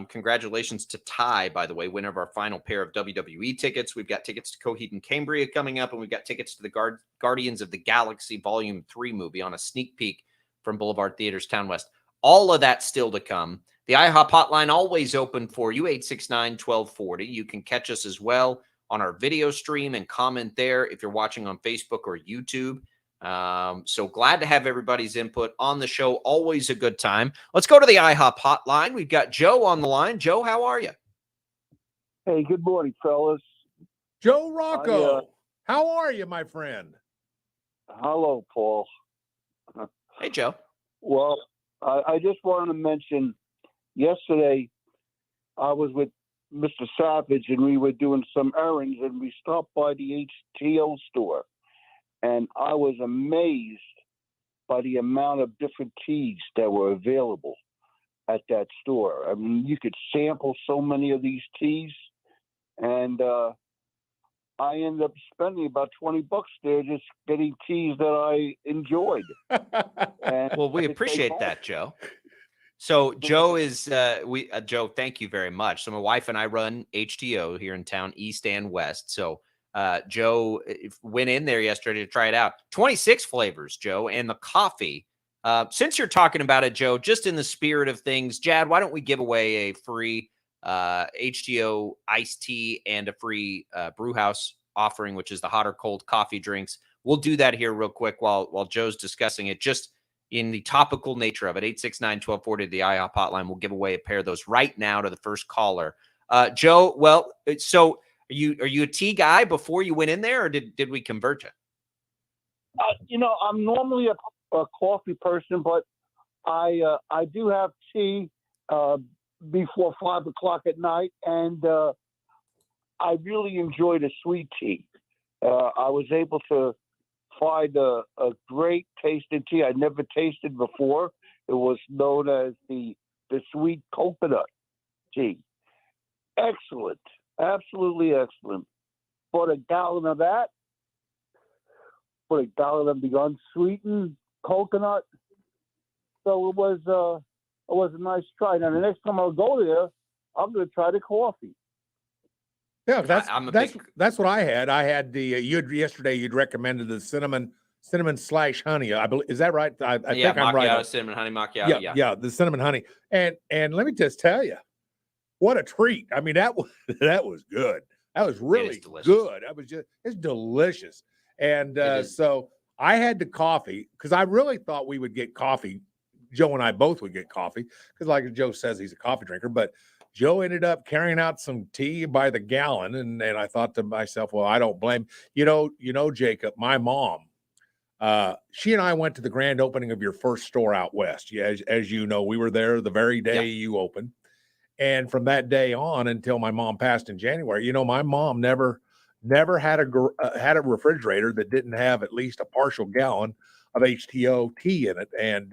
Congratulations to Ty, by the way, winner of our final pair of WWE tickets. We've got tickets to Coheed and Cambria coming up, and we've got tickets to the Guardians of the Galaxy Volume 3 movie on a sneak peek from Boulevard Theaters Town West. All of that still to come. The IHOP hotline always open for you, 869-1240. You can catch us as well on our video stream and comment there if you're watching on Facebook or YouTube. So glad to have everybody's input on the show. Always a good time. Let's go to the IHOP hotline. We've got Joe on the line. Joe, how are you? Hey, good morning, fellas. Joe Rocco, how are you, my friend? Hello, Paul. Hey, Joe. Well, I just wanted to mention yesterday I was with Mr. Savage and we were doing some errands and we stopped by the HTO store. And I was amazed by the amount of different teas that were available at that store. I mean, you could sample so many of these teas. And I ended up spending about $20 there just getting teas that I enjoyed. Well, we appreciate that, Joe. So Joe is Joe, thank you very much. So my wife and I run HTO here in town, East and West. So Joe went in there yesterday to try it out. 26 flavors, Joe, and the coffee. Since you're talking about it, Joe, just in the spirit of things, Jad, why don't we give away a free HTO iced tea and a free Brewhouse offering, which is the hot or cold coffee drinks. We'll do that here real quick while Joe's discussing it, just in the topical nature of it. 869-1240, the IHOP hotline. We'll give away a pair of those right now to the first caller. Joe, well, so are you a tea guy before you went in there, or did we convert you? I'm normally a coffee person, but I do have tea before 5 o'clock at night, and I really enjoy the sweet tea. I was able to find a great tasting tea I'd never tasted before. It was known as the sweet coconut tea. Excellent. Absolutely excellent. For a gallon of that, for a gallon of the unsweetened coconut. So it was a nice try. Now the next time I'll go there, I'm going to try the coffee. Yeah, that's what I had. I had the yesterday. You'd recommended the cinnamon / honey. I believe, is that right? I think I'm right. Cinnamon honey macchiato. Yeah, the cinnamon honey. And let me just tell you, what a treat. I mean, that was good. That was really good. It's delicious. And so I had the coffee because I really thought we would get coffee. Joe and I both would get coffee because, like Joe says, he's a coffee drinker. But Joe ended up carrying out some tea by the gallon, and I thought to myself, well, I don't blame Jacob, my mom. She and I went to the grand opening of your first store out west. Yeah, as you know, we were there the very day you opened. And from that day on until my mom passed in January, my mom never had a refrigerator that didn't have at least a partial gallon of HTO tea in it. And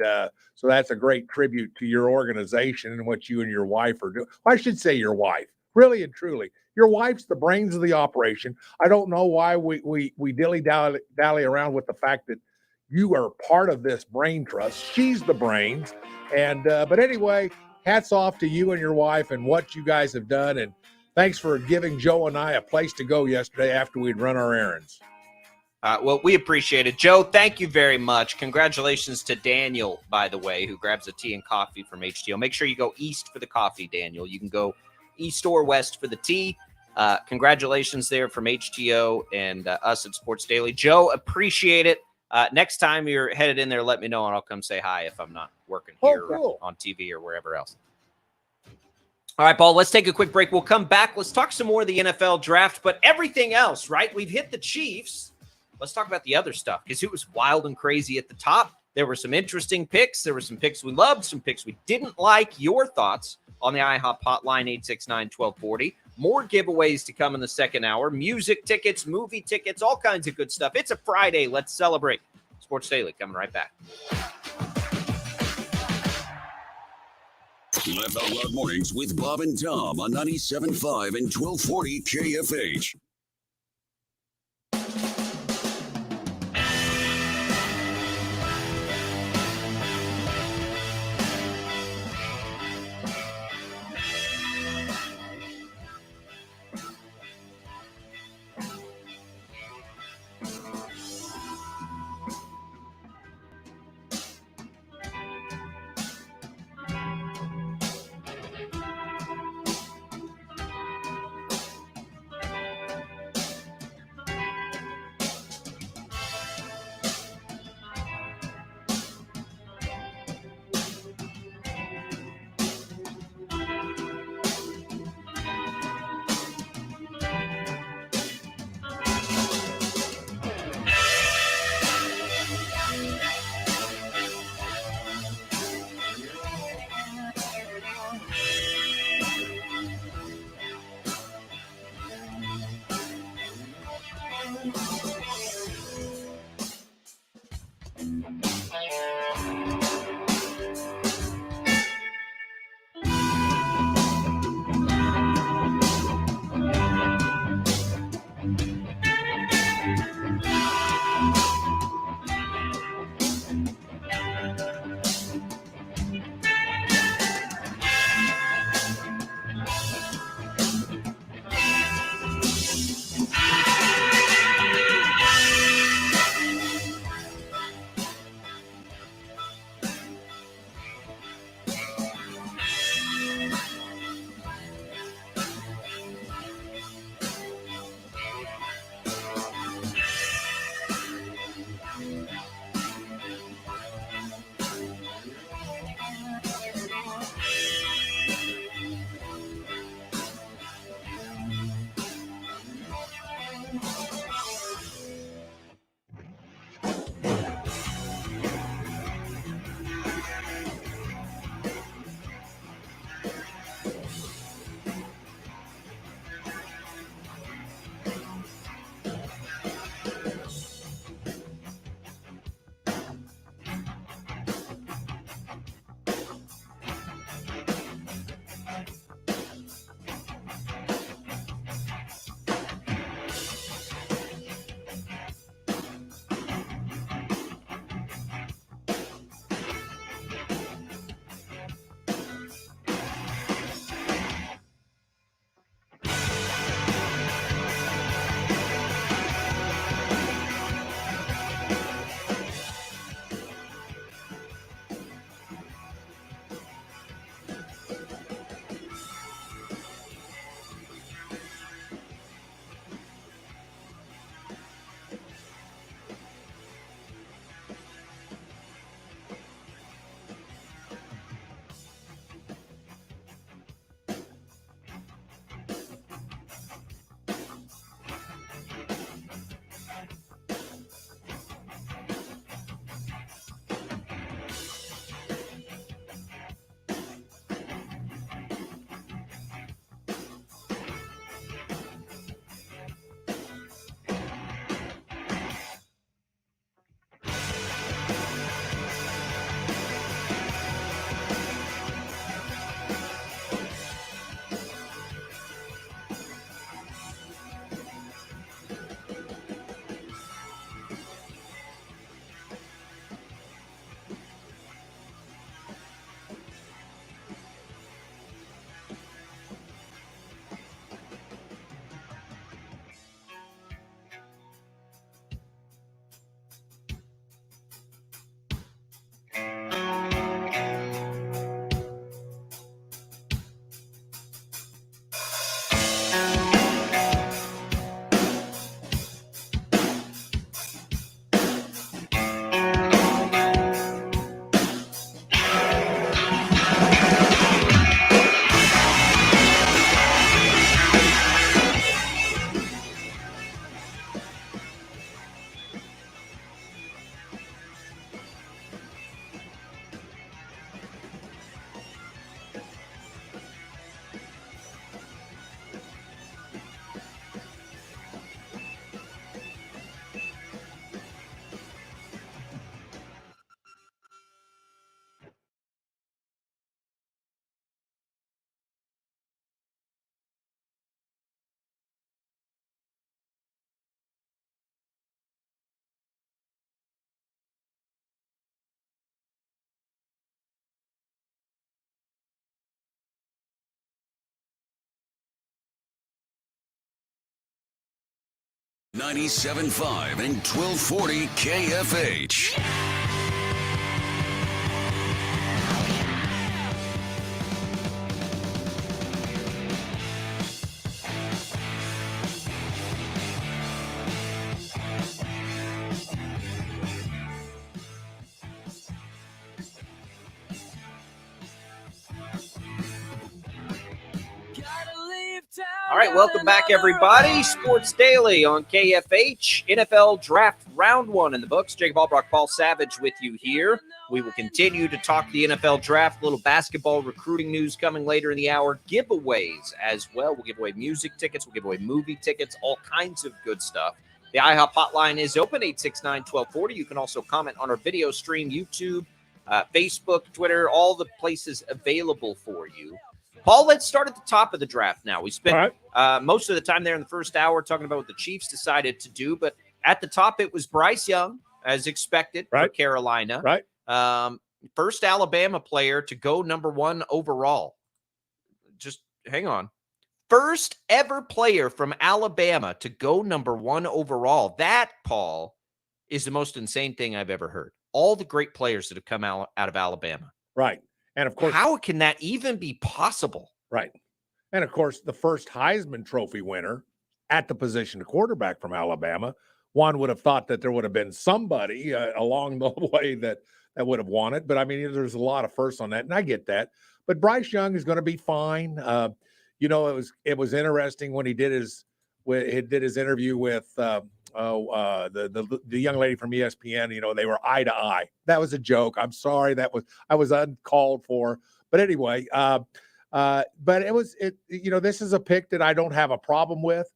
so that's a great tribute to your organization and what you and your wife are doing. Well, I should say your wife, really and truly. Your wife's the brains of the operation. I don't know why we dilly-dally around with the fact that you are part of this brain trust. She's the brains. And but anyway, hats off to you and your wife and what you guys have done. And thanks for giving Joe and I a place to go yesterday after we'd run our errands. Well, we appreciate it. Joe, thank you very much. Congratulations to Daniel, by the way, who grabs a tea and coffee from HTO. Make sure you go east for the coffee, Daniel. You can go east or west for the tea. Congratulations there from HTO and us at Sports Daily. Joe, appreciate it. Next time you're headed in there, let me know, and I'll come say hi if I'm not working here on TV or wherever else. All right, Paul, let's take a quick break. We'll come back. Let's talk some more of the NFL draft, but everything else, right? We've hit the Chiefs. Let's talk about the other stuff because it was wild and crazy at the top. There were some interesting picks. There were some picks we loved, some picks we didn't like. Your thoughts on the IHOP hotline, 869-1240. More giveaways to come in the second hour. Music tickets, movie tickets, all kinds of good stuff. It's a Friday. Let's celebrate. Sports Daily coming right back. Laugh Out Loud Mornings with Bob and Tom on 97.5 and 1240 KFH. 97.5 and 1240 KFH. All right, welcome back, everybody. Sports Daily on KFH. NFL Draft Round 1 in the books. Jacob Albracht, Paul Savage with you here. We will continue to talk the NFL Draft, a little basketball recruiting news coming later in the hour, giveaways as well. We'll give away music tickets. We'll give away movie tickets, all kinds of good stuff. The IHOP hotline is open, 869-1240. You can also comment on our video stream, YouTube, Facebook, Twitter, all the places available for you. Paul, let's start at the top of the draft now. We spent most of the time there in the first hour talking about what the Chiefs decided to do, but at the top it was Bryce Young, as expected, for Carolina. First Alabama player to go number 1 overall. Just hang on. First ever player from Alabama to go number 1 overall. That, Paul, is the most insane thing I've ever heard. All the great players that have come out of Alabama. Right. And of course, how can that even be possible? Right. And of course, the first Heisman Trophy winner at the position of quarterback from Alabama. One would have thought that there would have been somebody along the way that would have won it. But I mean, there's a lot of firsts on that, and I get that. But Bryce Young is going to be fine. It was interesting when he did his interview with the young lady from ESPN. They were eye to eye. That was a joke. I'm sorry. I was uncalled for. But anyway, but this is a pick that I don't have a problem with.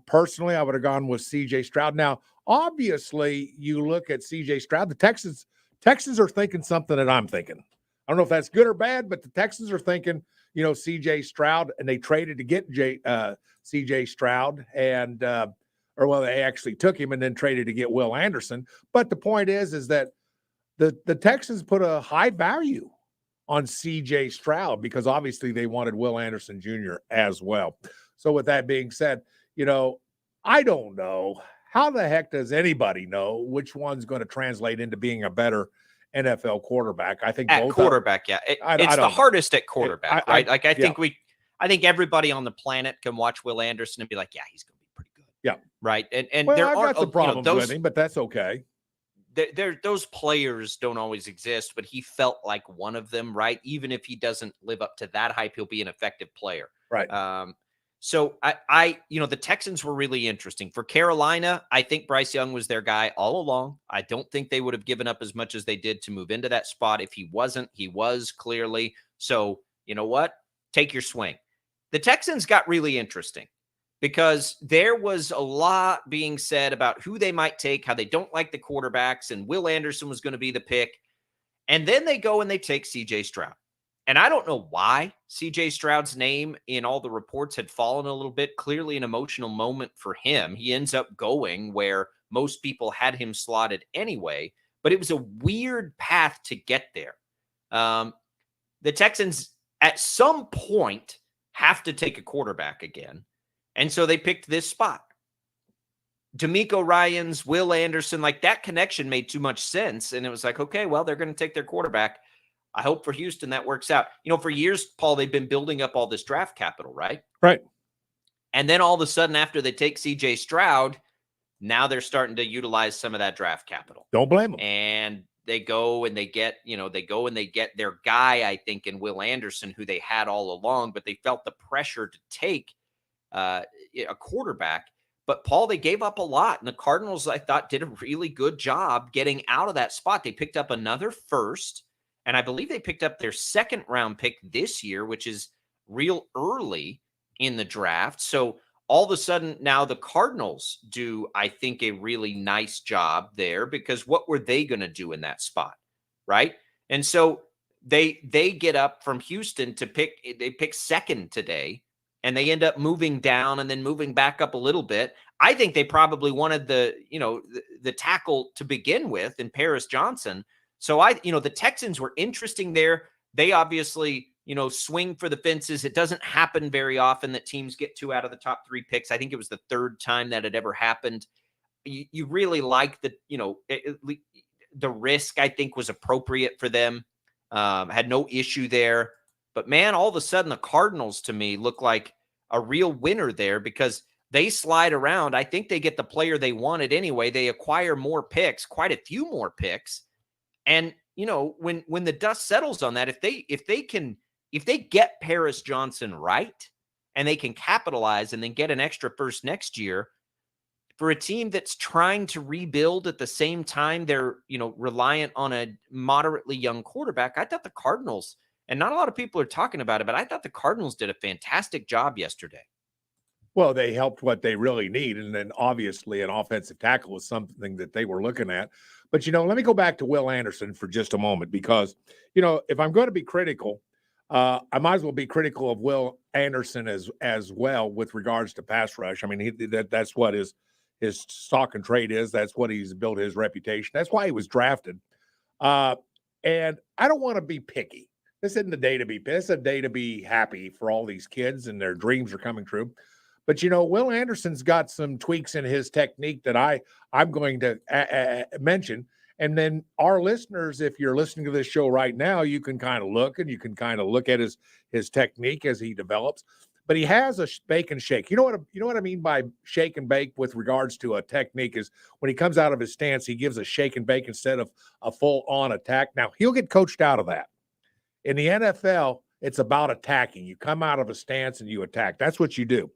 Personally, I would have gone with C.J. Stroud. Now, obviously, you look at C.J. Stroud. The Texans are thinking something that I'm thinking. I don't know if that's good or bad, but the Texans are thinking, C.J. Stroud, and they traded to get C.J. Stroud, and they actually took him and then traded to get Will Anderson. But the point is that the Texans put a high value on C.J. Stroud because obviously they wanted Will Anderson Jr. as well. So with that being said, I don't know. How the heck does anybody know which one's going to translate into being a better NFL quarterback? I think at both quarterback, it's the hardest at quarterback, right? I think everybody on the planet can watch Will Anderson and be like, yeah, he's going to be pretty good. Yeah. Right. And well, there I've are got some problems with him, but that's okay. Those players don't always exist, but he felt like one of them, right? Even if he doesn't live up to that hype, he'll be an effective player. Right. So the Texans were really interesting. For Carolina, I think Bryce Young was their guy all along. I don't think they would have given up as much as they did to move into that spot. If he wasn't, he was clearly. So you know what? Take your swing. The Texans got really interesting because there was a lot being said about who they might take, how they don't like the quarterbacks, and Will Anderson was going to be the pick. And then they go and they take C.J. Stroud. And I don't know why C.J. Stroud's name in all the reports had fallen a little bit. Clearly an emotional moment for him. He ends up going where most people had him slotted anyway, but it was a weird path to get there. The Texans at some point have to take a quarterback again. And so they picked this spot. D'Amico Ryans, Will Anderson, like that connection made too much sense. And it was like, okay, well, they're going to take their quarterback. I hope for Houston that works out. For years, Paul, they've been building up all this draft capital, right? Right. And then all of a sudden, after they take C.J. Stroud, now they're starting to utilize some of that draft capital. Don't blame them. And they go and they get, their guy, I think, in Will Anderson, who they had all along, but they felt the pressure to take a quarterback. But, Paul, they gave up a lot. And the Cardinals, I thought, did a really good job getting out of that spot. They picked up another first. And I believe they picked up their second round pick this year, which is real early in the draft. So all of a sudden now the Cardinals do, I think, a really nice job there because what were they going to do in that spot? Right. And so they get up from Houston to they pick second today and they end up moving down and then moving back up a little bit. I think they probably wanted the tackle to begin with in Paris Johnson. So the Texans were interesting there. They obviously swing for the fences. It doesn't happen very often that teams get 2 out of the top 3 picks. I think it was the 3rd time that had ever happened. You really like the risk, I think, was appropriate for them. Had no issue there. But, man, all of a sudden the Cardinals, to me, look like a real winner there because they slide around. I think they get the player they wanted anyway. They acquire more picks, quite a few more picks. And, when the dust settles on that, if they get Paris Johnson right and they can capitalize and then get an extra first next year, for a team that's trying to rebuild at the same time they're, reliant on a moderately young quarterback, I thought the Cardinals, and not a lot of people are talking about it, but I thought the Cardinals did a fantastic job yesterday. Well, they helped what they really need. And then obviously an offensive tackle was something that they were looking at. But, let me go back to Will Anderson for just a moment because, if I'm going to be critical, I might as well be critical of Will Anderson as well with regards to pass rush. I mean, that's what his stock and trade is. That's what he's built his reputation. That's why he was drafted. And I don't want to be picky. This isn't the day to be pissed. It's a day to be happy for all these kids and their dreams are coming true. But, Will Anderson's got some tweaks in his technique that I'm going to mention. And then our listeners, if you're listening to this show right now, you can kind of look at his technique as he develops. But he has a bake and shake. You know what I mean by shake and bake with regards to a technique is when he comes out of his stance, he gives a shake and bake instead of a full-on attack. Now, he'll get coached out of that. In the NFL, it's about attacking. You come out of a stance and you attack. That's what you do.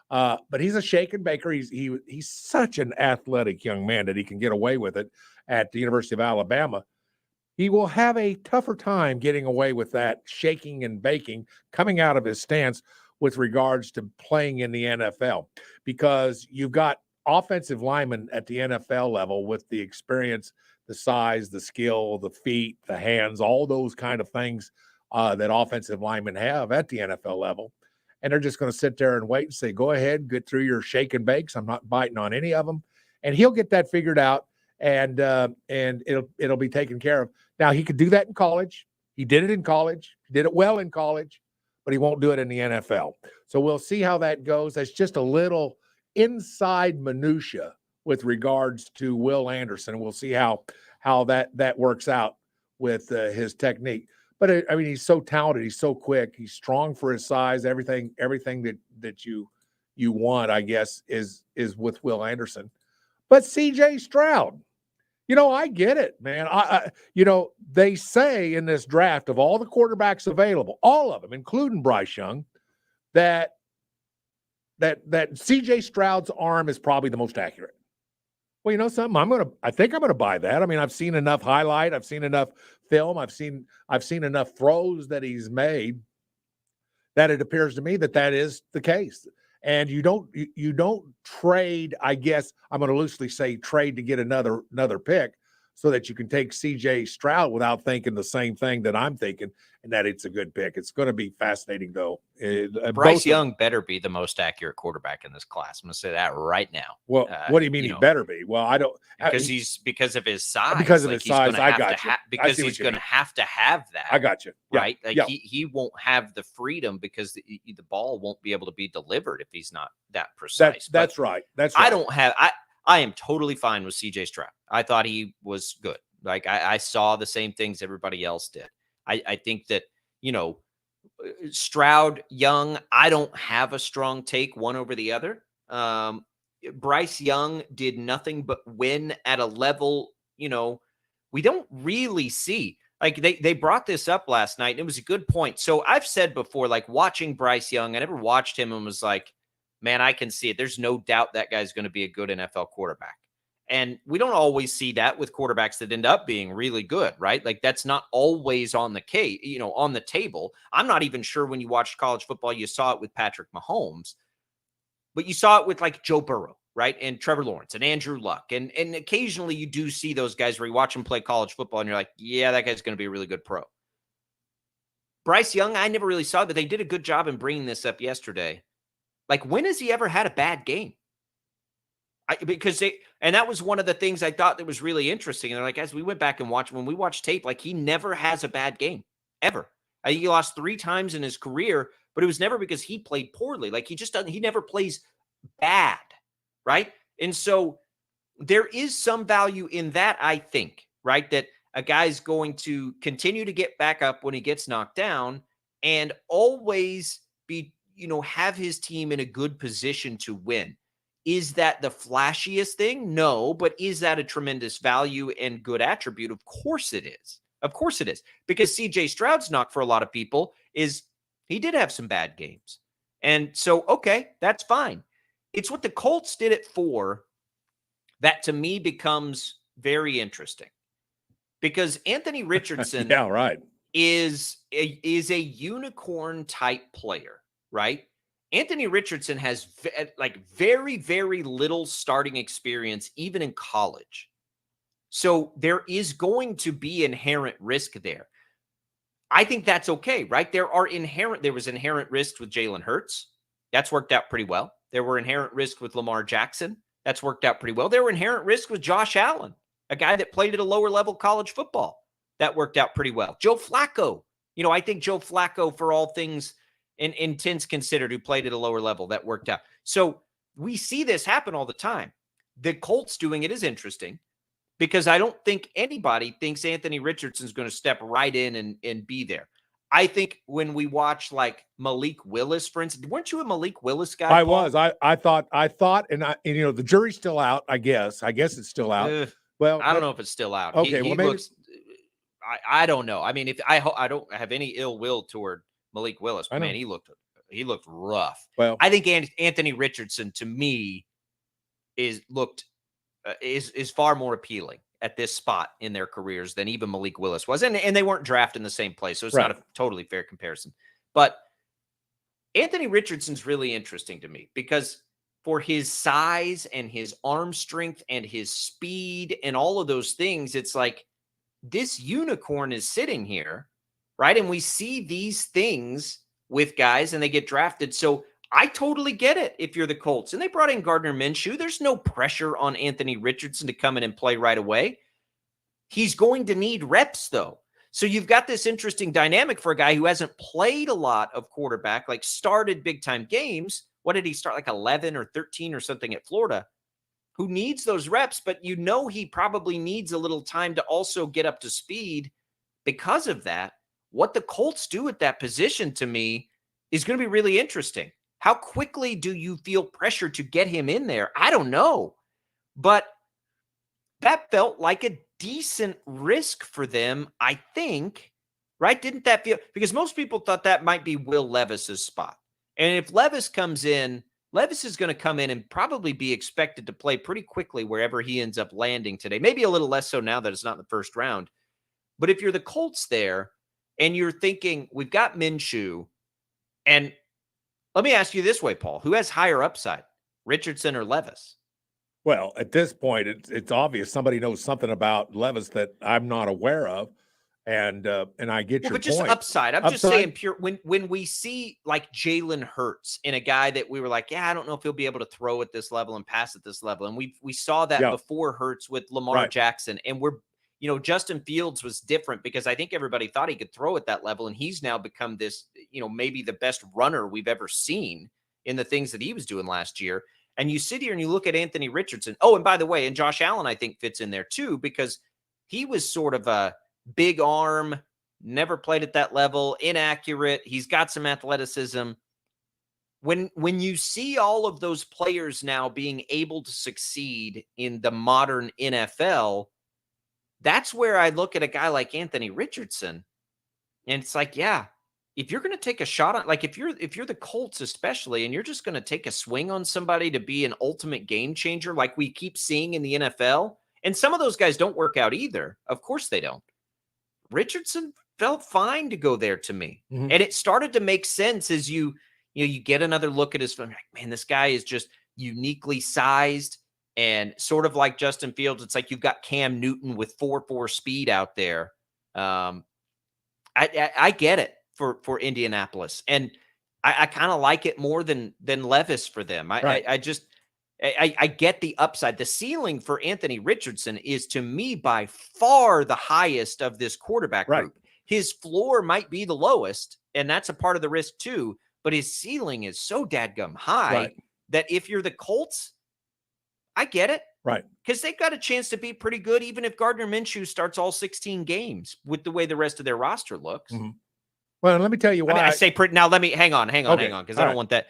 But he's a shake and baker. He's such an athletic young man that he can get away with it at the University of Alabama. He will have a tougher time getting away with that shaking and baking coming out of his stance with regards to playing in the NFL because you've got offensive linemen at the NFL level with the experience, the size, the skill, the feet, the hands, all those kind of things that offensive linemen have at the NFL level. And they're just going to sit there and wait and say, go ahead, get through your shake and bakes. I'm not biting on any of them. And he'll get that figured out and it'll be taken care of. Now, he could do that in college. He did it in college. He did it well in college, but he won't do it in the NFL. So we'll see how that goes. That's just a little inside minutia with regards to Will Anderson. We'll see how that works out with his technique. But I mean, he's so talented. He's so quick. He's strong for his size. Everything that you want, I guess, is with Will Anderson. But CJ Stroud, I get it, man. They say in this draft of all the quarterbacks available, all of them, including Bryce Young, that CJ Stroud's arm is probably the most accurate. Well, you know something? I think I'm gonna buy that. I mean, I've seen enough highlight, I've seen enough film, I've seen enough throws that he's made that it appears to me that is the case. And you don't trade, I guess I'm going to loosely say trade to get another pick so that you can take CJ Stroud without thinking the same thing that I'm thinking, and that it's a good pick. It's going to be fascinating, though. Bryce Young better be the most accurate quarterback in this class. I'm going to say that right now. Well, what do you mean he better be? Well, I don't because of his size. Because of his size, I got you. Because he's going to have to have that. I got you. Yeah. Right? Like yeah. he won't have the freedom because the ball won't be able to be delivered if he's not that precise. That's right. That's right. I am totally fine with CJ Stroud. I thought he was good. Like I saw the same things everybody else did. I think that, Stroud, Young, I don't have a strong take one over the other. Bryce Young did nothing but win at a level, we don't really see. Like they brought this up last night and it was a good point. So I've said before, like watching Bryce Young, I never watched him and was like, man, I can see it. There's no doubt that guy's going to be a good NFL quarterback. And we don't always see that with quarterbacks that end up being really good, right? Like that's not always on the case, on the table. I'm not even sure when you watched college football, you saw it with Patrick Mahomes, but you saw it with like Joe Burrow, right? And Trevor Lawrence and Andrew Luck. And occasionally you do see those guys where you watch them play college football and you're like, yeah, that guy's going to be a really good pro. Bryce Young, I never really saw it, but they did a good job in bringing this up yesterday. Like, when has he ever had a bad game? And that was one of the things I thought that was really interesting. And they're like, as we went back and watched, when we watched tape, like he never has a bad game ever. He lost 3 times in his career, but it was never because he played poorly. Like he never plays bad, right? And so there is some value in that, I think, right? That a guy's going to continue to get back up when he gets knocked down and always be, have his team in a good position to win. Is that the flashiest thing? No, but is that a tremendous value and good attribute? Of course it is. Of course it is. Because CJ Stroud's knock for a lot of people is he did have some bad games. And so, okay, that's fine. It's what the Colts did it for that to me becomes very interesting. Because Anthony Richardson yeah, right. is a unicorn type player, right? Anthony Richardson has very, very little starting experience, even in college. So there is going to be inherent risk there. I think that's okay, right? There was inherent risk with Jalen Hurts. That's worked out pretty well. There were inherent risks with Lamar Jackson. That's worked out pretty well. There were inherent risks with Josh Allen, a guy that played at a lower level college football. That worked out pretty well. Joe Flacco, I think Joe Flacco, for all things intents considered, who played at a lower level, that worked out. So we see this happen all the time. The Colts doing it is interesting because I don't think anybody thinks Anthony Richardson's going to step right in and be there. I think when we watch like Malik Willis, for instance, weren't you a Malik Willis guy? I was. I thought, and the jury's still out. I guess it's still out. Well, I don't know if it's still out. Okay, he maybe. Looks, I don't know. I mean, if I don't have any ill will toward Malik Willis, but man, he looked rough. Well, I think Anthony Richardson to me is far more appealing at this spot in their careers than even Malik Willis was. And they weren't drafted in the same place, so it's not a totally fair comparison. But Anthony Richardson's really interesting to me because for his size and his arm strength and his speed and all of those things, it's like this unicorn is sitting here, right? And we see these things with guys and they get drafted. So I totally get it if you're the Colts. And they brought in Gardner Minshew. There's no pressure on Anthony Richardson to come in and play right away. He's going to need reps, though. So you've got this interesting dynamic for a guy who hasn't played a lot of quarterback, like started big-time games. What did he start, like 11 or 13 or something at Florida? Who needs those reps, but he probably needs a little time to also get up to speed because of that. What the Colts do at that position, to me, is going to be really interesting. How quickly do you feel pressure to get him in there? I don't know. But that felt like a decent risk for them, I think, right? Didn't that feel? Because most people thought that might be Will Levis's spot. And if Levis comes in, Levis is going to come in and probably be expected to play pretty quickly wherever he ends up landing today. Maybe a little less so now that it's not in the first round. But if you're the Colts there and you're thinking, we've got Minshew, and let me ask you this way, Paul, who has higher upside, Richardson or Levis? Well, at this point, it's obvious somebody knows something about Levis that I'm not aware of. And I get your but just point. upside. I'm just saying pure when we see like Jalen Hurts in a guy that we were like, yeah, I don't know if he'll be able to throw at this level and pass at this level. And we saw that before Hurts with Lamar Jackson. And Justin Fields was different because I think everybody thought he could throw at that level. And he's now become this, maybe the best runner we've ever seen in the things that he was doing last year. And you sit here and you look at Anthony Richardson. Oh, and by the way, and Josh Allen, I think fits in there too, because he was sort of a big arm, never played at that level, inaccurate. He's got some athleticism. When you see all of those players now being able to succeed in the modern NFL, that's where I look at a guy like Anthony Richardson. And it's like, yeah, if you're going to take a shot on, like if you're the Colts especially, and you're just going to take a swing on somebody to be an ultimate game changer, like we keep seeing in the NFL, and some of those guys don't work out either. Of course they don't. Richardson felt fine to go there to me. Mm-hmm. And it started to make sense as you get another look at his film. Like, man, this guy is just uniquely sized and sort of like Justin Fields. It's like you've got Cam Newton with 4.4 speed out there. I get it for Indianapolis. And I kind of like it more than Levis for them. I get the upside. The ceiling for Anthony Richardson is, to me, by far the highest of this quarterback group. his floor might be the lowest, and that's a part of the risk too, but his ceiling is so dadgum high that if you're the Colts, I get it. Right. Because they've got a chance to be pretty good, even if Gardner Minshew starts all 16 games with the way the rest of their roster looks. Mm-hmm. Well, let me tell you why. I say pretty. Now, let me hang on, because I don't want that.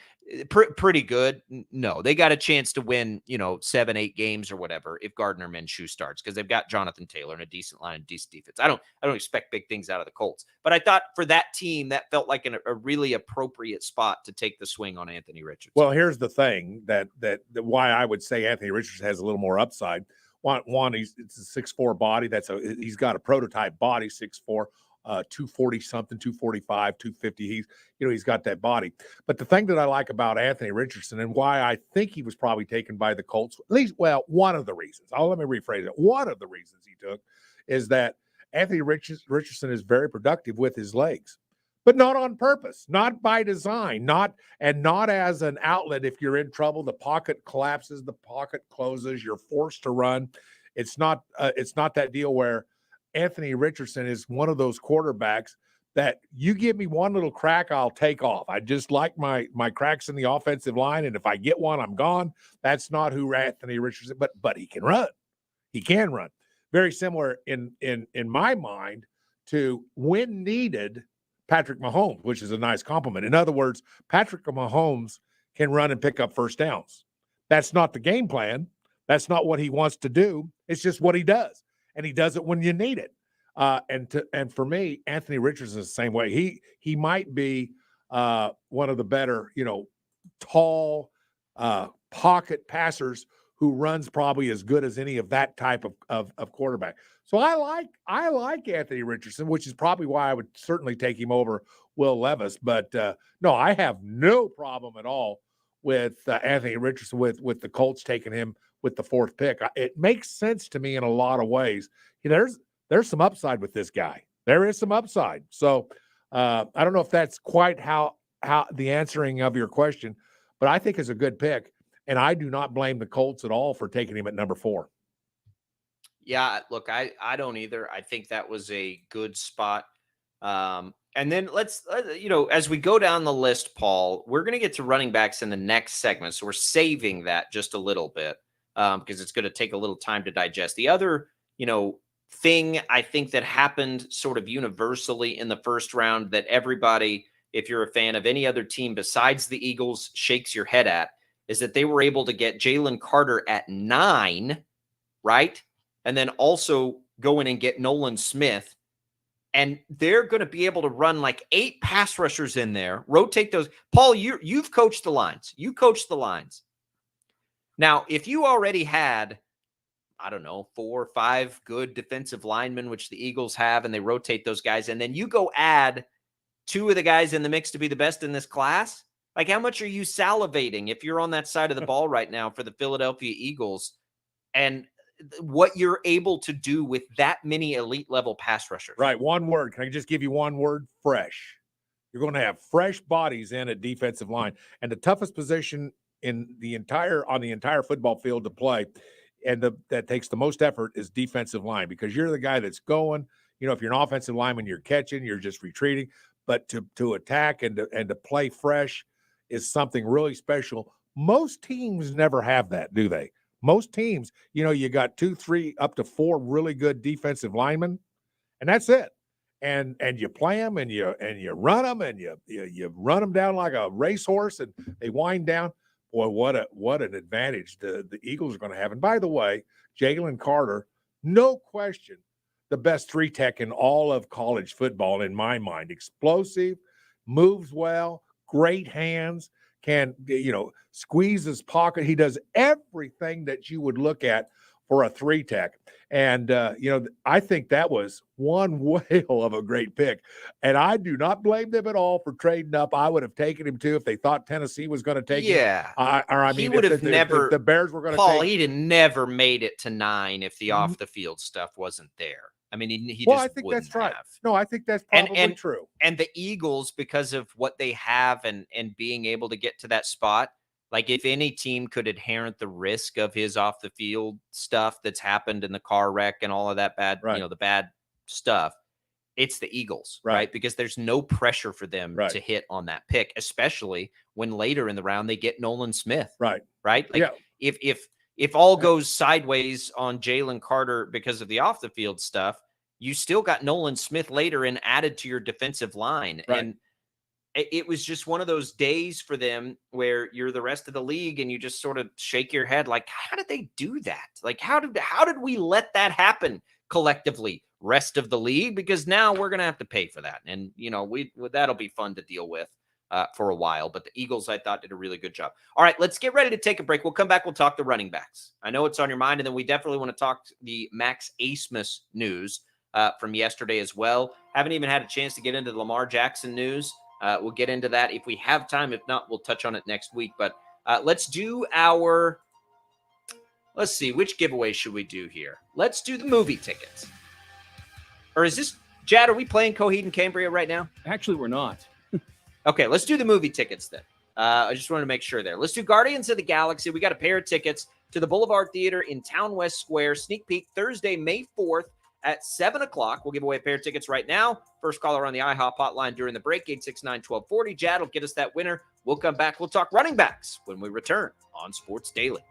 Pretty good. No, they got a chance to win, 7-8 games or whatever if Gardner Minshew starts, because they've got Jonathan Taylor and a decent line and decent defense. I don't expect big things out of the Colts, but I thought for that team that felt like a really appropriate spot to take the swing on Anthony Richardson. Well, here's the thing that why I would say Anthony Richardson has a little more upside. One, it's a 6'4" body. He's got a prototype body, 6'4". 240 something, 245, 250. He's got that body. But the thing that I like about Anthony Richardson and why I think he was probably taken by the Colts, at least, one of the reasons. Let me rephrase it. One of the reasons he took is that Anthony Richardson is very productive with his legs, but not on purpose, not by design, not as an outlet. If you're in trouble, the pocket collapses, the pocket closes, you're forced to run. It's not that deal where Anthony Richardson is one of those quarterbacks that you give me one little crack, I'll take off. I just like my cracks in the offensive line, and if I get one, I'm gone. That's not who Anthony Richardson, but he can run. He can run. Very similar in my mind to, when needed, Patrick Mahomes, which is a nice compliment. In other words, Patrick Mahomes can run and pick up first downs. That's not the game plan. That's not what he wants to do. It's just what he does. And he does it when you need it. And for me, Anthony Richardson is the same way. He might be one of the better, tall pocket passers who runs probably as good as any of that type of quarterback. So I like Anthony Richardson, which is probably why I would certainly take him over Will Levis. But no, I have no problem at all with Anthony Richardson with the Colts taking him with the 4th pick. It makes sense to me in a lot of ways. There's some upside with this guy. There is some upside. So I don't know if that's quite how the answering of your question, but I think it's a good pick. And I do not blame the Colts at all for taking him at number 4. Yeah, look, I don't either. I think that was a good spot. And then let's, as we go down the list, Paul, we're going to get to running backs in the next segment. So we're saving that just a little bit because it's going to take a little time to digest. The other, thing I think that happened sort of universally in the first round that everybody, if you're a fan of any other team besides the Eagles, shakes your head at, is that they were able to get Jalen Carter at 9, right? And then also go in and get Nolan Smith. And they're going to be able to run like 8 pass rushers in there, rotate those. Paul, you've coached the lines. You coached the lines. Now, if you already had, I don't know, 4 or 5 good defensive linemen, which the Eagles have, and they rotate those guys, and then you go add 2 of the guys in the mix to be the best in this class, like how much are you salivating if you're on that side of the ball right now for the Philadelphia Eagles and what you're able to do with that many elite level pass rushers? Right. One word. Can I just give you one word? Fresh. You're going to have fresh bodies in a defensive line, and the toughest position on the entire football field to play, and that takes the most effort, is defensive line, because you're the guy that's going. If you're an offensive lineman, you're catching, you're just retreating. But to attack and to play fresh is something really special. Most teams never have that, do they? Most teams, you got 2, 3, up to 4 really good defensive linemen, and that's it. And you play them and you run them and you run them down like a racehorse and they wind down. Boy, what an advantage the Eagles are going to have. And by the way, Jalen Carter, no question, the best 3 tech in all of college football in my mind. Explosive, moves well, great hands, can squeeze his pocket. He does everything that you would look at for a 3 tech. And, I think that was one whale of a great pick. And I do not blame them at all for trading up. I would have taken him too if they thought Tennessee was going to take him. He would have never, if the Bears were going to Paul, take he'd have never made it to 9 if the off the field stuff wasn't there. I mean, he well, just I think wouldn't that's right. have. No, I think that's probably true. And the Eagles, because of what they have and being able to get to that spot, like if any team could inherit the risk of his off the field stuff that's happened in the car wreck and all of that bad, Right. The bad stuff, it's the Eagles, right? Because there's no pressure for them to hit on that pick, especially when later in the round they get Nolan Smith. Right. Like if all goes sideways on Jalen Carter because of the off the field stuff, you still got Nolan Smith later and added to your defensive line. And it was just one of those days for them where you're the rest of the league and you just sort of shake your head like, how did they do that? Like, how did we let that happen collectively, rest of the league? Because now we're going to have to pay for that. And, that'll be fun to deal with for a while. But the Eagles, I thought, did a really good job. All right, let's get ready to take a break. We'll come back. We'll talk the running backs. I know it's on your mind. And then we definitely want to talk the Max Asmus news from yesterday as well. Haven't even had a chance to get into the Lamar Jackson news. We'll get into that if we have time. If not, we'll touch on it next week. But let's see, which giveaway should we do here? Let's do the movie tickets. Or is this, Jad, are we playing Coheed and Cambria right now? Actually, we're not. Okay, let's do the movie tickets then. I just wanted to make sure there. Let's do Guardians of the Galaxy. We got a pair of tickets to the Boulevard Theater in Town West Square. Sneak peek Thursday, May 4th. At 7 o'clock, we'll give away a pair of tickets right now. First caller on the IHOP hotline during the break, 869-1240. Jad will get us that winner. We'll come back. We'll talk running backs when we return on Sports Daily.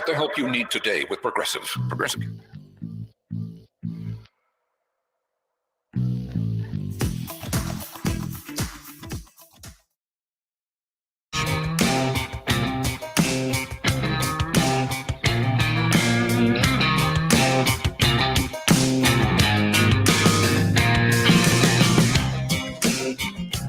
the help you need today with Progressive. Progressive.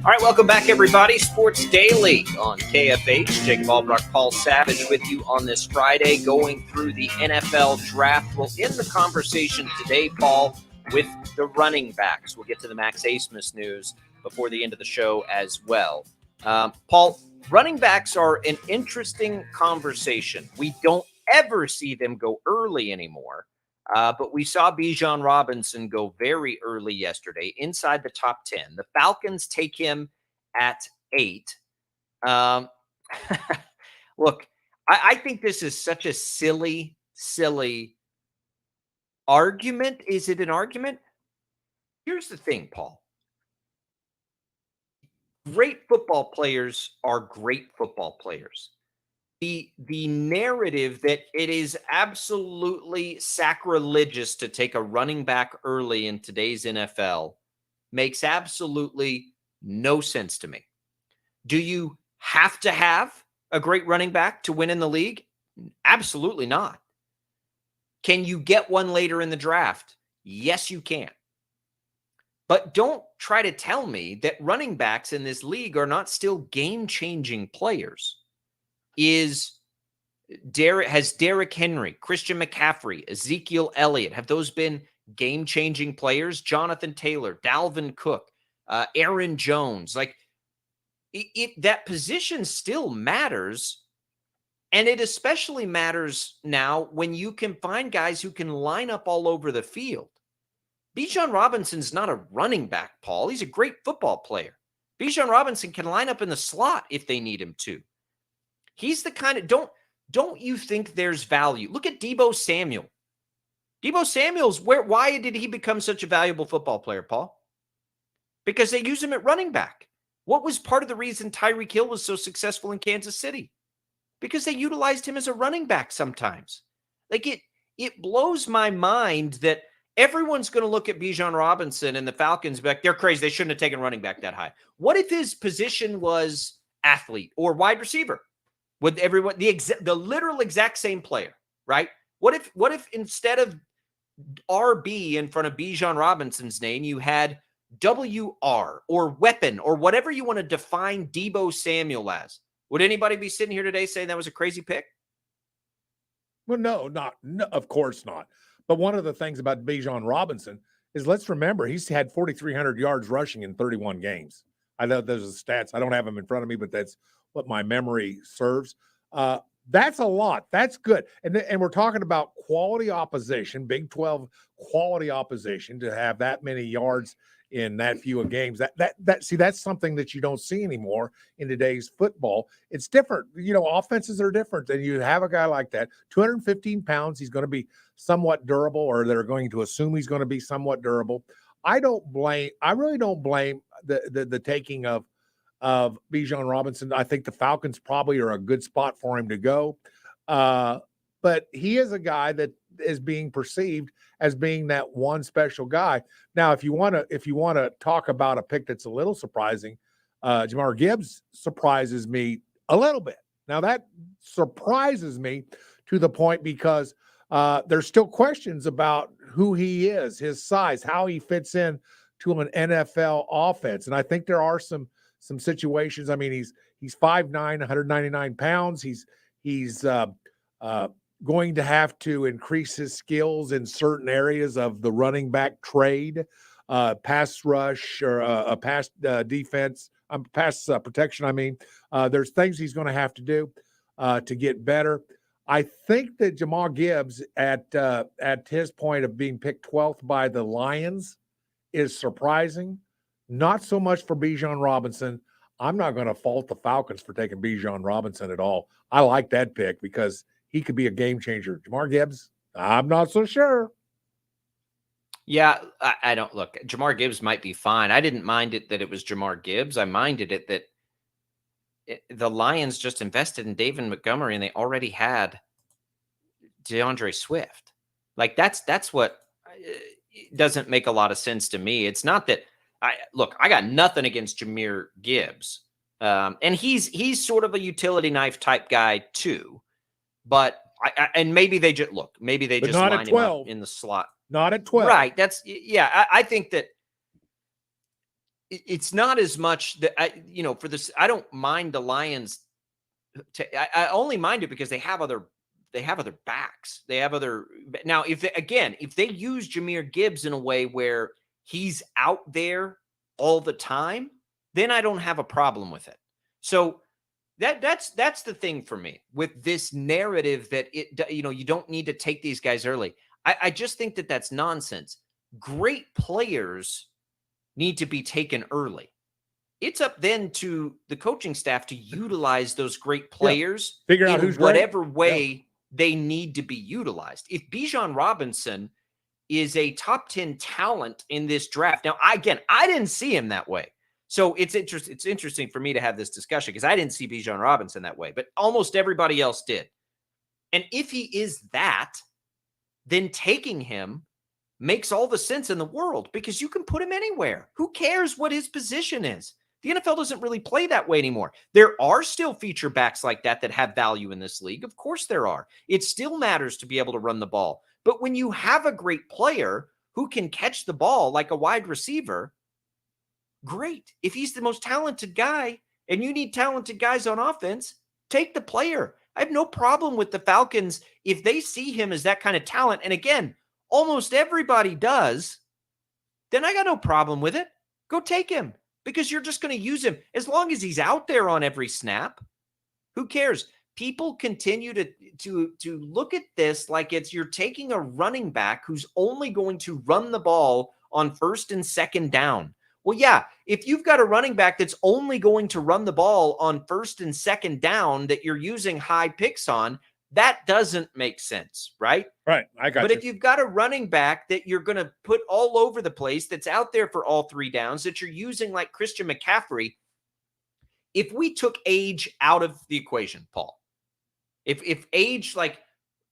All right, welcome back, everybody. Sports Daily on KFH. Jacob Albracht, Paul Savage with you on this Friday, going through the NFL draft. We'll end the conversation today, Paul, with the running backs. We'll get to the Max Asmus news before the end of the show as well. Paul, running backs are an interesting conversation. We don't ever see them go early anymore. But we saw Bijan Robinson go very early yesterday, inside the top 10. The Falcons take him at 8. Look, I think this is such a silly argument. Is it an argument? Here's the thing, Paul. Great football players are great football players. The narrative that it is absolutely sacrilegious to take a running back early in today's NFL makes absolutely no sense to me. Do you have to have a great running back to win in the league? Absolutely not. Can you get one later in the draft? Yes, you can. But don't try to tell me that running backs in this league are not still game-changing players. Has Derrick Henry, Christian McCaffrey, Ezekiel Elliott, have those been game-changing players? Jonathan Taylor, Dalvin Cook, Aaron Jones, that position still matters. And it especially matters now when you can find guys who can line up all over the field. Bijan Robinson's not a running back, Paul. He's a great football player. Bijan Robinson can line up in the slot if they need him to. He's the kind of, don't you think there's value? Look at Deebo Samuel. Deebo Samuel's why did he become such a valuable football player, Paul? Because they use him at running back. What was part of the reason Tyreek Hill was so successful in Kansas City? Because they utilized him as a running back sometimes. It blows my mind that everyone's going to look at Bijan Robinson and the Falcons back. They're crazy. They shouldn't have taken running back that high. What if his position was athlete or wide receiver? Would everyone the literal exact same player, right? What if instead of RB in front of Bijan Robinson's name, you had WR or weapon or whatever you want to define Deebo Samuel as? Would anybody be sitting here today saying that was a crazy pick? Well, no, of course not. But one of the things about Bijan Robinson is, let's remember, he's had 4,300 yards rushing in 31 games. I know those are the stats. I don't have them in front of me, but that's what my memory serves. That's a lot. That's good. And we're talking about quality opposition, Big 12 quality opposition, to have that many yards in that few of games. That's something that you don't see anymore in today's football. It's different. Offenses are different. And you have a guy like that, 215 pounds, he's going to be somewhat durable, or they're going to assume he's going to be somewhat durable. I really don't blame the taking of Bijan Robinson. I think the Falcons probably are a good spot for him to go. But he is a guy that is being perceived as being that one special guy. Now, if you want to talk about a pick that's a little surprising, Jamar Gibbs surprises me a little bit. Now, that surprises me to the point because there's still questions about who he is, his size, how he fits in to an NFL offense. And I think there are some situations. I mean, he's 5'9", 199 pounds. He's going to have to increase his skills in certain areas of the running back trade, pass rush, or pass defense, pass protection. I mean, there's things he's going to have to do to get better. I think that Jamal Gibbs, at his point of being picked 12th by the Lions, is surprising. Not so much for Bijan Robinson. I'm not going to fault the Falcons for taking Bijan Robinson at all. I like that pick because he could be a game changer. Jamar Gibbs, I'm not so sure. Yeah, I don't look. Jamar Gibbs might be fine. I didn't mind it that it was Jamar Gibbs. I minded it that the Lions just invested in David Montgomery and they already had DeAndre Swift. Like that's what doesn't make a lot of sense to me. It's not that I got nothing against Jahmyr Gibbs. And he's sort of a utility knife type guy too. But and maybe they just line him up in the slot. Not at 12. Right. I think that it's not as much that for this. I don't mind the Lions. I only mind it because they have other backs. They have other. Now, if they use Jahmyr Gibbs in a way where he's out there all the time, then I don't have a problem with it. So that's the thing for me with this narrative that you don't need to take these guys early. I just think that that's nonsense. Great players need to be taken early. It's up then to the coaching staff to utilize those great players figure out in whatever way they need to be utilized. If Bijan Robinson is a top 10 talent in this draft. Now, I didn't see him that way. So it's interesting for me to have this discussion because I didn't see Bijan Robinson that way, but almost everybody else did. And if he is that, then taking him makes all the sense in the world because you can put him anywhere. Who cares what his position is? The NFL doesn't really play that way anymore. There are still feature backs like that have value in this league. Of course there are. It still matters to be able to run the ball. But when you have a great player who can catch the ball like a wide receiver, great. If he's the most talented guy and you need talented guys on offense, take the player. I have no problem with the Falcons if they see him as that kind of talent. And again, almost everybody does. Then I got no problem with it. Go take him because you're just going to use him as long as he's out there on every snap. Who cares? People continue to look at this like you're taking a running back who's only going to run the ball on first and second down. Well, yeah, if you've got a running back that's only going to run the ball on first and second down that you're using high picks on, that doesn't make sense, right? Right. I got But if you've got a running back that you're going to put all over the place, that's out there for all three downs, that you're using like Christian McCaffrey, if we took age out of the equation, Paul, if age, like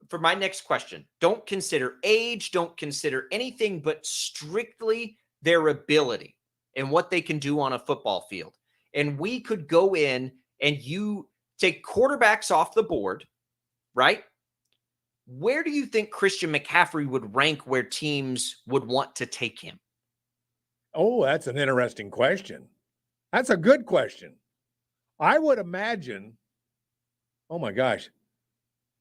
for my next question, don't consider age, don't consider anything but strictly their ability and what they can do on a football field. And we could go in and you take quarterbacks off the board, right? Where do you think Christian McCaffrey would rank where teams would want to take him? Oh, that's an interesting question. That's a good question. I would imagine, oh my gosh.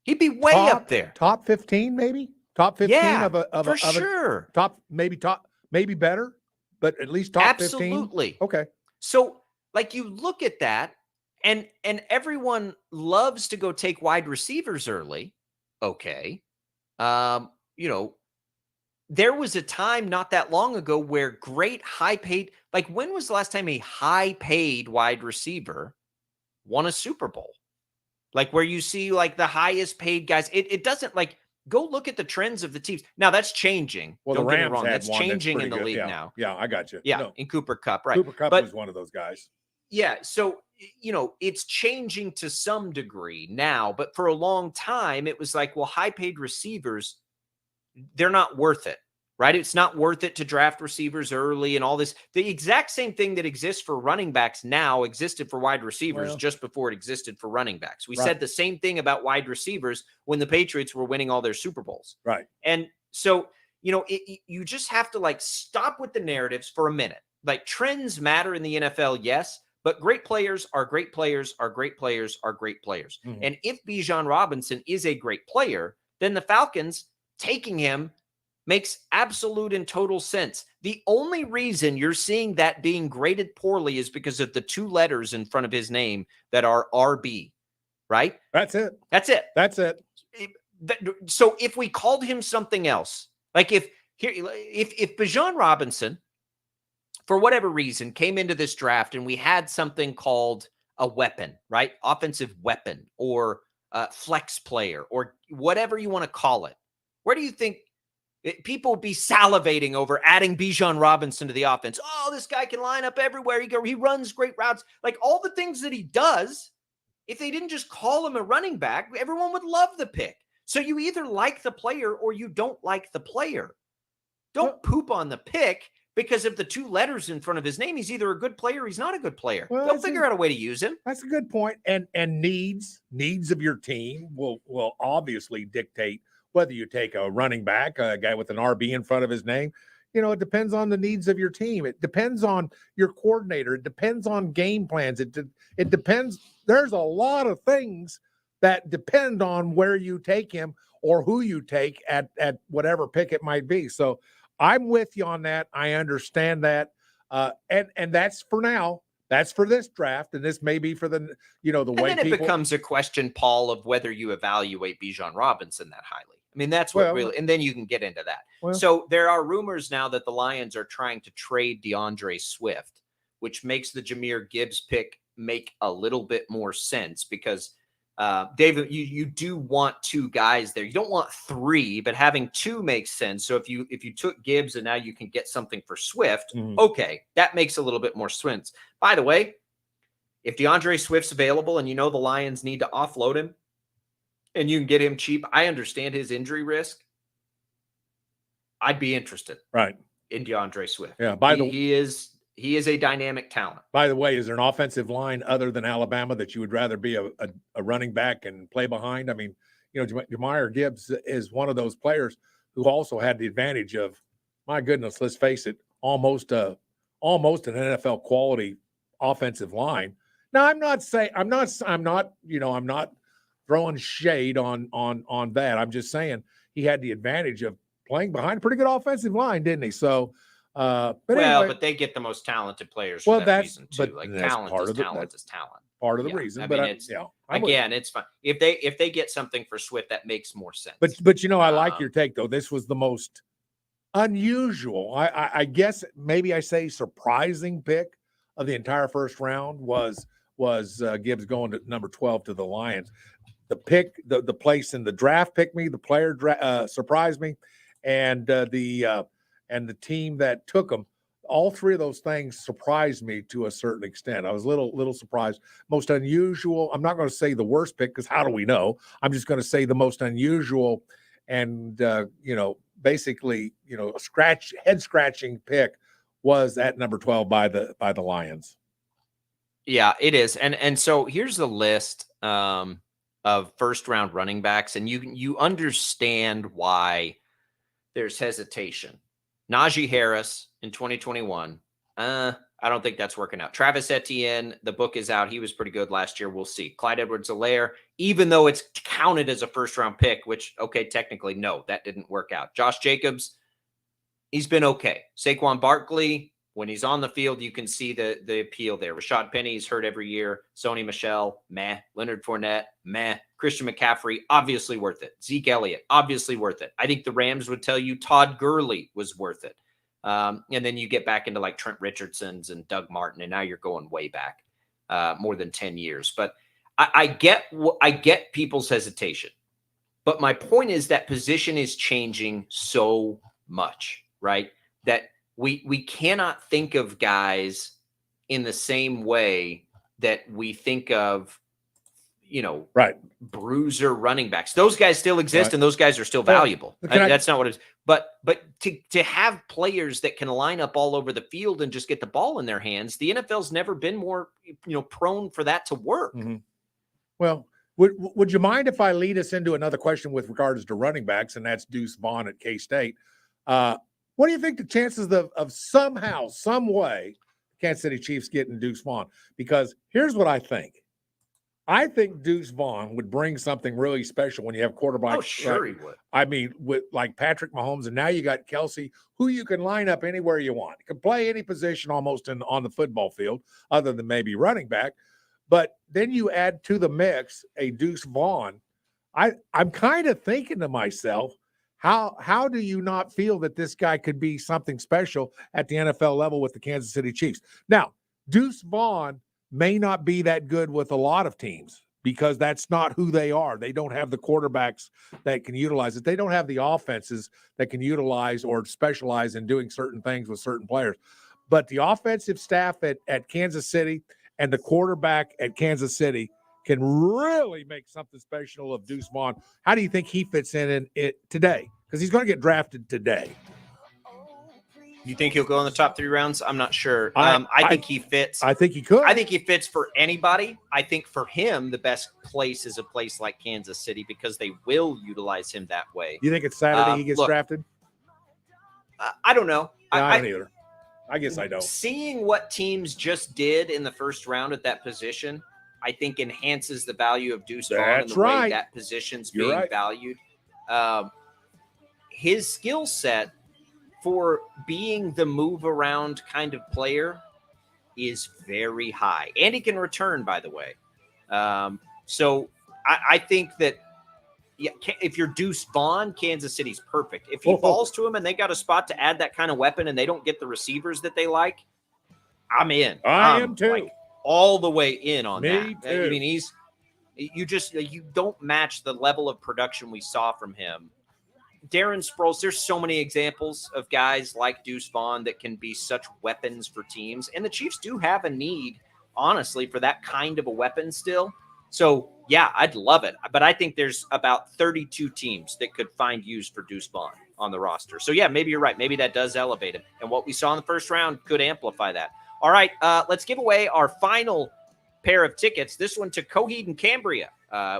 He'd be way up there. Top 15, maybe? Top 15 for sure. Maybe better, but at least top 15. Absolutely. Okay. So, like, you look at that, and everyone loves to go take wide receivers early. Okay. There was a time not that long ago where great high-paid, like when was the last time a high-paid wide receiver won a Super Bowl? Like where you see like the highest paid guys. It doesn't like go look at the trends of the teams. Now that's changing. Well, don't the get me Rams wrong. had That's one changing in the good. league now. Yeah, I got you. Yeah, No. in Cooper Kupp, right? Cooper Kupp was one of those guys. Yeah, so it's changing to some degree now, but for a long time it was like, well, high-paid receivers, they're not worth it, right? It's not worth it to draft receivers early and all this. The exact same thing that exists for running backs now existed for wide receivers just before it existed for running backs. We said the same thing about wide receivers when the Patriots were winning all their Super Bowls. Right. And so, you just have to like stop with the narratives for a minute. Like trends matter in the NFL, yes, but great players are great players are great players are great players. Mm-hmm. And if Bijan Robinson is a great player, then the Falcons taking him makes absolute and total sense. The only reason you're seeing that being graded poorly is because of the two letters in front of his name that are RB, right? That's it. So if we called him something else, like if Bijan Robinson, for whatever reason, came into this draft and we had something called a weapon, right? Offensive weapon or flex player or whatever you want to call it, where do you think people would be salivating over adding Bijan Robinson to the offense? Oh, this guy can line up everywhere. He runs great routes. Like all the things that he does, if they didn't just call him a running back, everyone would love the pick. So you either like the player or you don't like the player. Don't poop on the pick because of the two letters in front of his name. He's either a good player or he's not a good player. Well, They'll figure out a way to use him. That's a good point. And needs of your team will obviously dictate whether you take a running back, a guy with an RB in front of his name. It depends on the needs of your team. It depends on your coordinator. It depends on game plans. It depends. There's a lot of things that depend on where you take him or who you take at whatever pick it might be. So I'm with you on that. I understand that. And that's for now. That's for this draft. And this may be for the way then it becomes a question, Paul, of whether you evaluate Bijan Robinson that highly. I mean, that's what really, and then you can get into that. So there are rumors now that the Lions are trying to trade DeAndre Swift, which makes the Jahmyr Gibbs pick make a little bit more sense because David, you do want two guys there. You don't want three, but having two makes sense. So if you took Gibbs and now you can get something for Swift, okay, that makes a little bit more sense. By the way, if DeAndre Swift's available and the Lions need to offload him and you can get him cheap, I understand his injury risk. I'd be interested, in DeAndre Swift. Yeah, he is a dynamic talent. By the way, is there an offensive line other than Alabama that you would rather be a running back and play behind? I mean, Jahmyr Gibbs is one of those players who also had the advantage of, my goodness, let's face it, almost an NFL quality offensive line. Now, I'm not throwing shade on that. I'm just saying he had the advantage of playing behind a pretty good offensive line, didn't he? So, but they get the most talented players for that reason too. Like talent is talent. Part of the reason. I mean, it's fine. If they get something for Swift, that makes more sense. But I like your take though. This was the most unusual. I guess maybe I say surprising pick of the entire first round was Gibbs going to number 12 to the Lions. The pick, the place in the draft picked me. The player surprised me, and the team that took him. All three of those things surprised me to a certain extent. I was a little surprised. Most unusual. I'm not going to say the worst pick because how do we know? I'm just going to say the most unusual, and basically a head scratching pick was at number 12 by the Lions. Yeah, it is. And so here's the list of first round running backs, and you understand why there's hesitation. Najee Harris in 2021. I don't think that's working out. Travis Etienne, the book is out. He was pretty good last year. We'll see. Clyde Edwards-Helaire, even though it's counted as a first round pick, which, okay, technically, no, that didn't work out. Josh Jacobs, he's been okay. Saquon Barkley, when he's on the field, you can see the appeal there. Rashad Penny's hurt every year. Sony Michel, meh. Leonard Fournette, meh. Christian McCaffrey, obviously worth it. Zeke Elliott, obviously worth it. I think the Rams would tell you Todd Gurley was worth it. And then you get back into like Trent Richardson's and Doug Martin, and now you're going way back, more than 10 years. But I get people's hesitation. But my point is that position is changing so much, right? That we cannot think of guys in the same way that we think of, bruiser running backs. Those guys still exist, and those guys are still valuable. That's not what it is. But to have players that can line up all over the field and just get the ball in their hands, the NFL's never been more, prone for that to work. Mm-hmm. Well, would you mind if I lead us into another question with regards to running backs, and that's Deuce Vaughn at K-State? What do you think the chances of somehow, some way, Kansas City Chiefs getting Deuce Vaughn? Because here's what I think. I think Deuce Vaughn would bring something really special when you have quarterbacks. Oh, sure he would. I mean, with like Patrick Mahomes, and now you got Kelsey, who you can line up anywhere you want. You can play any position almost on the football field, other than maybe running back. But then you add to the mix a Deuce Vaughn. I'm kind of thinking to myself, how do you not feel that this guy could be something special at the NFL level with the Kansas City Chiefs? Now, Deuce Vaughn may not be that good with a lot of teams because that's not who they are. They don't have the quarterbacks that can utilize it. They don't have the offenses that can utilize or specialize in doing certain things with certain players. But the offensive staff at Kansas City and the quarterback at Kansas City can really make something special of Deuce Vaughn. How do you think he fits in it today? Because he's going to get drafted today. You think he'll go in the top 3 rounds? I'm not sure. I think he fits. I think he could. I think he fits for anybody. I think for him, the best place is a place like Kansas City because they will utilize him that way. You think it's Saturday he gets drafted? I don't know. I don't either. I guess I don't. Seeing what teams just did in the first round at that position, I think enhances the value of Deuce Vaughn and the way that position's being valued. His skill set for being the move around kind of player is very high, and he can return, by the way. So I think that if you're Deuce Vaughn, Kansas City's perfect. If he falls to him and they got a spot to add that kind of weapon and they don't get the receivers that they like, I'm in. I am too. Like, all the way in on that. Me too. I mean, you don't match the level of production we saw from him. Darren Sproles, there's so many examples of guys like Deuce Vaughn that can be such weapons for teams. And the Chiefs do have a need, honestly, for that kind of a weapon still. So, yeah, I'd love it. But I think there's about 32 teams that could find use for Deuce Vaughn on the roster. So, yeah, maybe you're right. Maybe that does elevate him. And what we saw in the first round could amplify that. All right, let's give away our final pair of tickets. This one to Coheed and Cambria.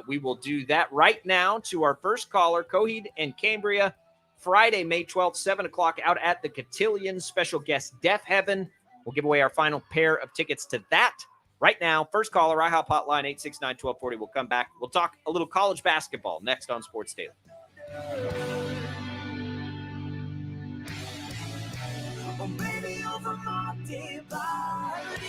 We will do that right now to our first caller, Coheed and Cambria, Friday, May 12th, 7 o'clock out at the Cotillion. Special guest, Deaf Heaven. We'll give away our final pair of tickets to that right now. First caller, IHOP hotline 869-1240. We'll come back. We'll talk a little college basketball next on Sports Daily. Oh, baby, over my dead body.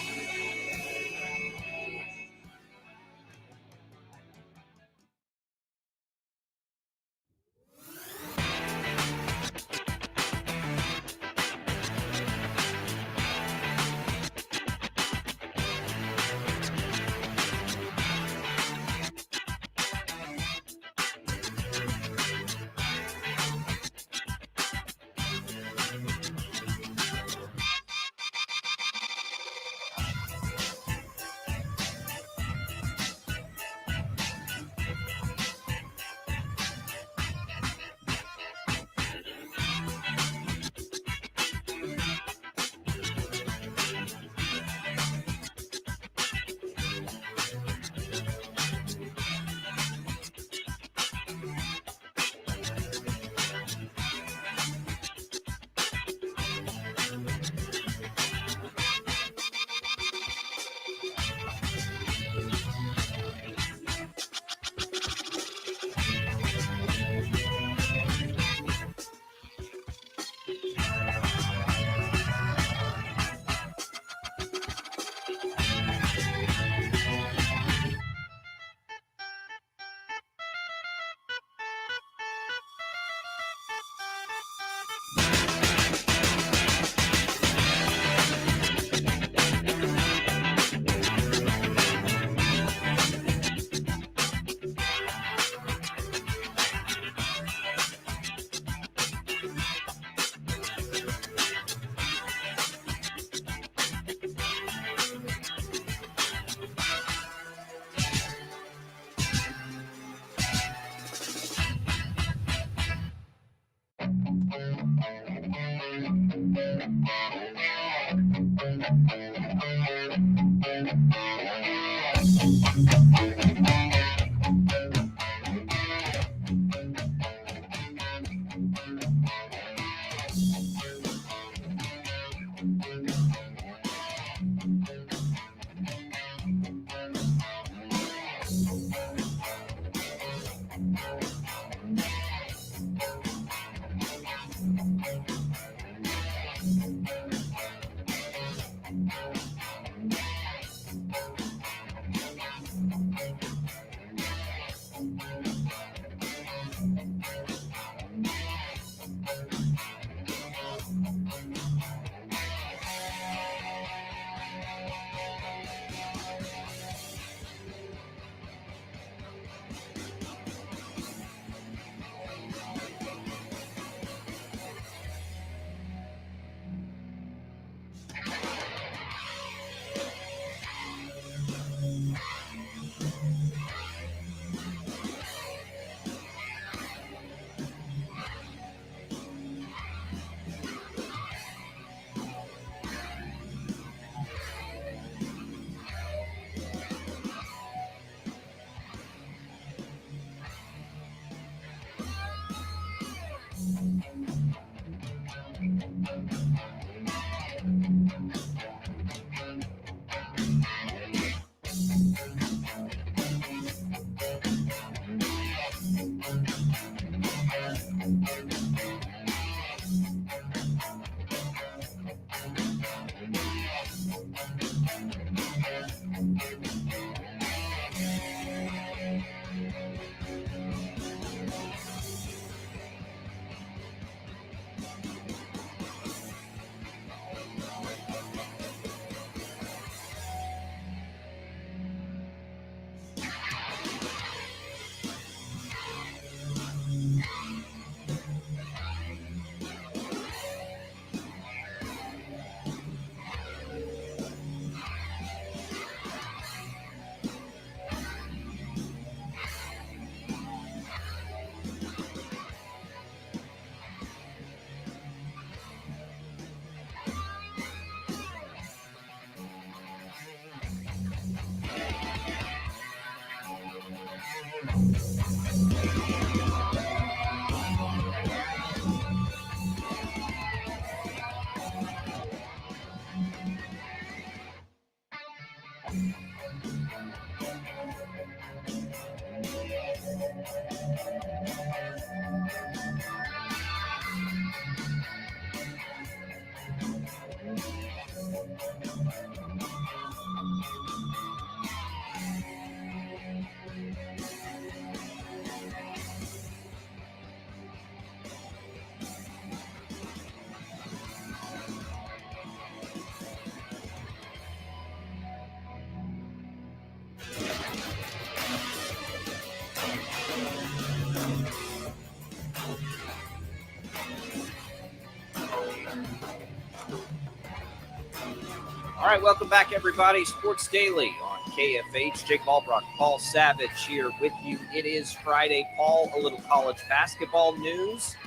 All right, welcome back, everybody. Sports Daily on KFH. Jake Albracht, Paul Savage here with you. It is Friday. Paul, a little college basketball news.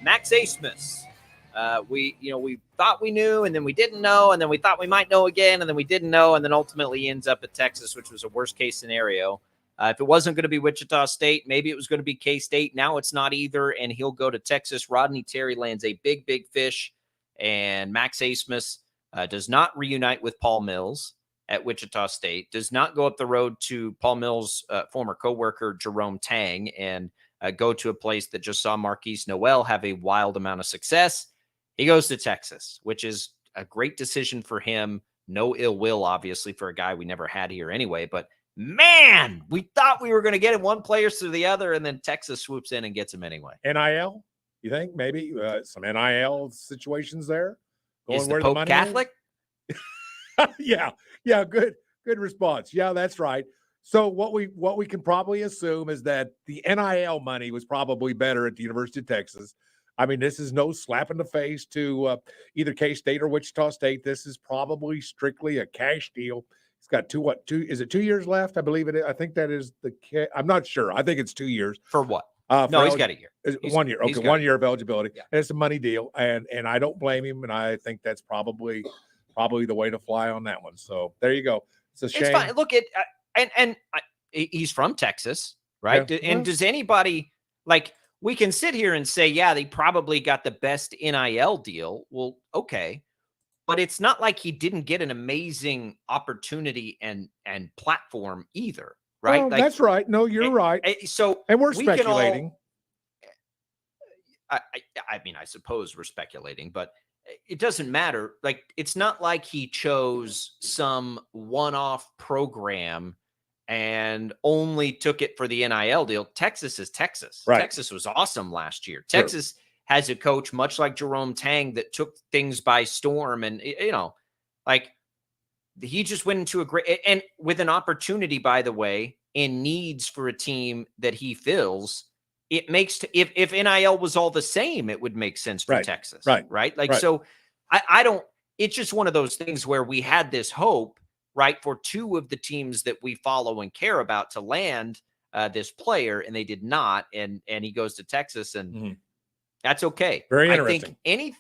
Max Asmus. We thought we knew, and then we didn't know, and then we thought we might know again, and then we didn't know, and then ultimately ends up at Texas, which was a worst-case scenario. If it wasn't going to be Wichita State, maybe it was going to be K-State. Now it's not either, and he'll go to Texas. Rodney Terry lands a big, big fish, and Max Asmus does not reunite with Paul Mills at Wichita State, does not go up the road to Paul Mills' former coworker Jerome Tang and go to a place that just saw Marquise Noel have a wild amount of success. He goes to Texas, which is a great decision for him. No ill will, obviously, for a guy we never had here anyway. But, man, we thought we were going to get him one player through the other, and then Texas swoops in and gets him anyway. NIL, you think? Maybe some NIL situations there? Is the Pope Catholic? Yeah, good response. Yeah, that's right. So what we can probably assume is that the NIL money was probably better at the University of Texas. I mean, this is no slap in the face to either K-State or Wichita State. This is probably strictly a cash deal. It's got two, is it 2 years left? I believe it is. I think that is I'm not sure. I think it's 2 years. For what? No, he's got a year. 1 year. Okay, 1 year of eligibility. Yeah. And it's a money deal, and I don't blame him, and I think that's probably the way to fly on that one. So there you go. It's a shame. It's fine. Look at he's from Texas, right? Yeah. And does anybody we can sit here and say, yeah, they probably got the best NIL deal. Well, okay. But it's not like he didn't get an amazing opportunity and platform either, right? Well, that's right. No, you're right. So and we're speculating. I mean, I suppose we're speculating, but it doesn't matter. Like, it's not like he chose some one-off program and only took it for the NIL deal. Texas is Texas. Right. Texas was awesome last year. Sure. Texas has a coach much like Jerome Tang that took things by storm, and he just went into a great and with an opportunity, by the way, and needs for a team that he fills. It makes if NIL was all the same, it would make sense for Texas, right? So I don't. It's just one of those things where we had this hope, right, for two of the teams that we follow and care about to land this player, and they did not, and he goes to Texas, and that's okay. Very interesting. I think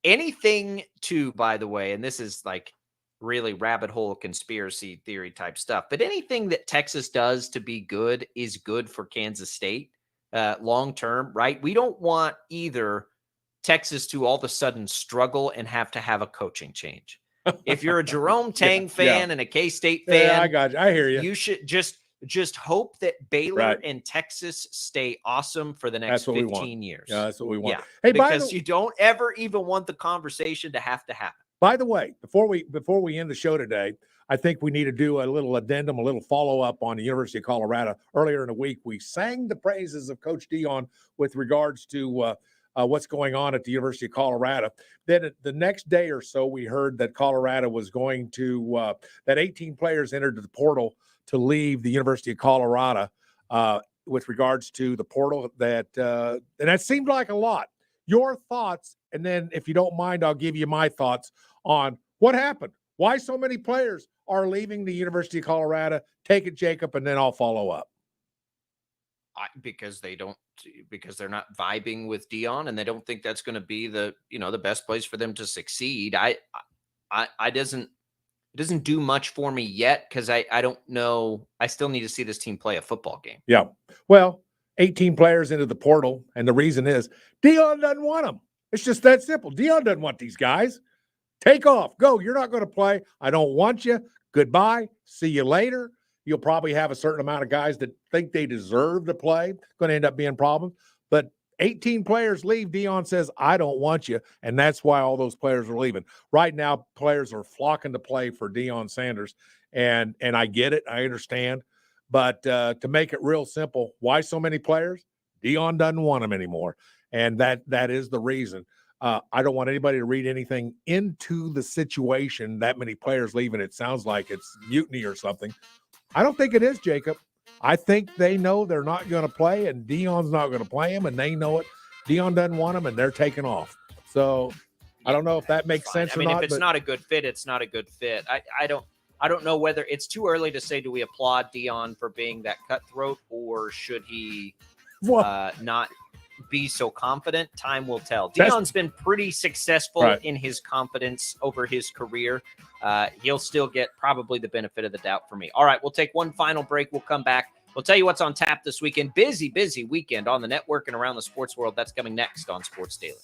anything too, by the way, and this is like really rabbit hole conspiracy theory type stuff, but anything that Texas does to be good is good for Kansas State. Long term, right? We don't want either Texas to all of a sudden struggle and have to have a coaching change. If you're a Jerome Tang fan and a K-State fan, I got you. I hear you. You should just hope that Baylor and Texas stay awesome for the next 15 years. Yeah, that's what we want. Yeah, hey, because you don't ever even want the conversation to happen. By the way, before we end the show today, I think we need to do a little addendum, a little follow-up on the University of Colorado. Earlier in the week, we sang the praises of Coach Dion with regards to what's going on at the University of Colorado. Then the next day or so, we heard that Colorado was going to that 18 players entered the portal to leave the University of Colorado with regards to the portal. And that seemed like a lot. Your thoughts, and then if you don't mind, I'll give you my thoughts on what happened. Why so many players are leaving the University of Colorado? Take it, Jacob, and then I'll follow up. Because they're not vibing with Dion, and they don't think that's going to be the best place for them to succeed. It doesn't do much for me yet because I don't know. I still need to see this team play a football game. Yeah. Well, 18 players into the portal, and the reason is Dion doesn't want them. It's just that simple. Dion doesn't want these guys. Take off. Go. You're not going to play. I don't want you. Goodbye. See you later. You'll probably have a certain amount of guys that think they deserve to play. Going to end up being problems. But 18 players leave. Dion says, I don't want you. And that's why all those players are leaving. Right now, players are flocking to play for Deion Sanders. And I get it. I understand. But to make it real simple, why so many players? Dion doesn't want them anymore. And that is the reason. I don't want anybody to read anything into the situation. That many players leaving, it sounds like it's mutiny or something. I don't think it is, Jacob. I think they know they're not going to play, and Dion's not going to play them, and they know it. Dion doesn't want them, and they're taking off. So I don't know if that makes Fine. sense I mean, or not. if it's not a good fit, it's not a good fit. I don't know whether it's too early to say, do we applaud Dion for being that cutthroat, or should he not be so confident? Time will tell. Dion's been pretty successful in his confidence over his career. He'll still get probably the benefit of the doubt for me. All right, we'll take one final break. We'll come back. We'll tell you what's on tap this weekend. Busy weekend on the network and around the sports world. That's coming next on Sports Daily.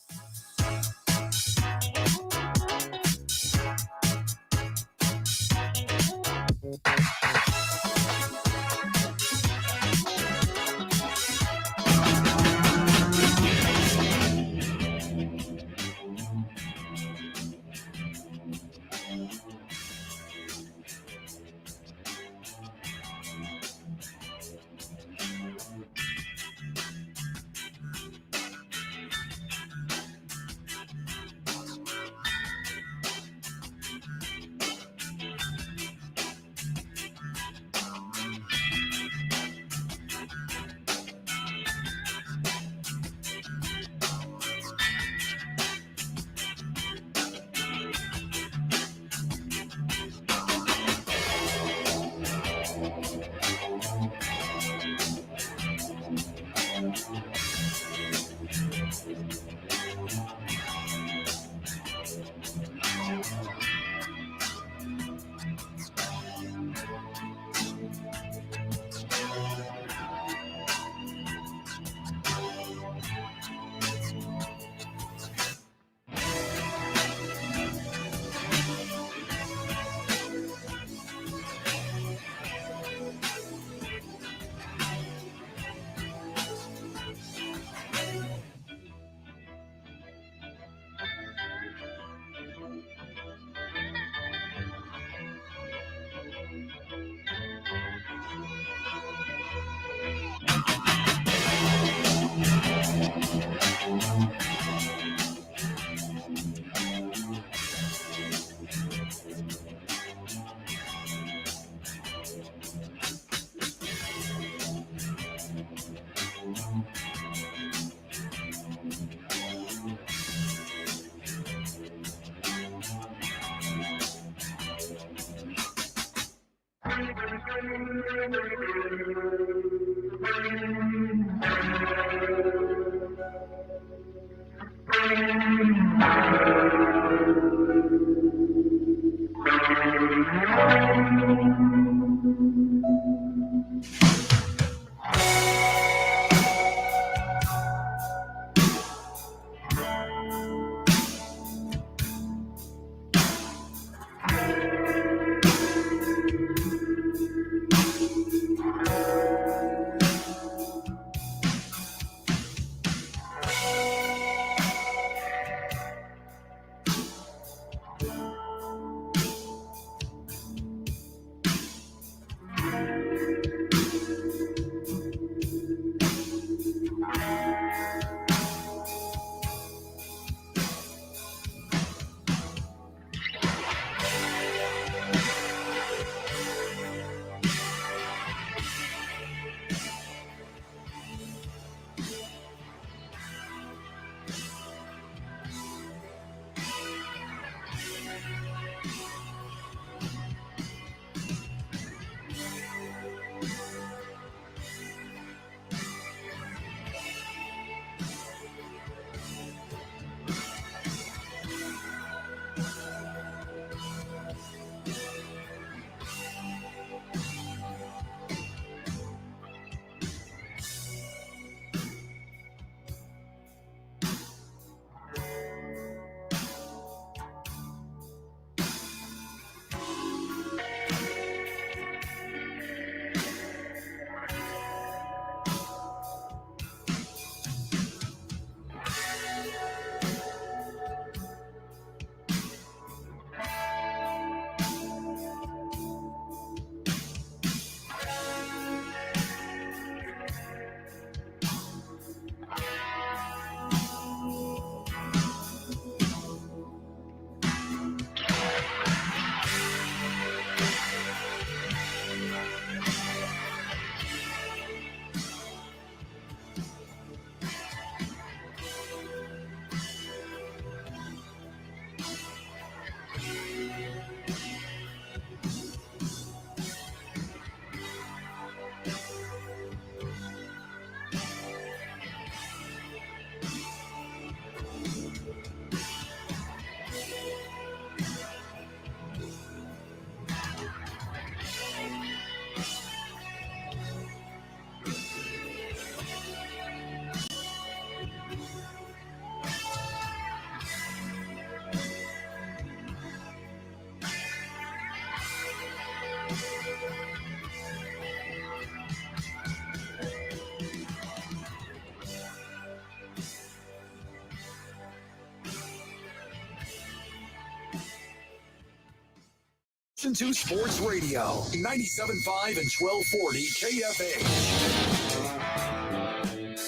Listen to Sports Radio, 97.5 and 1240 KFH.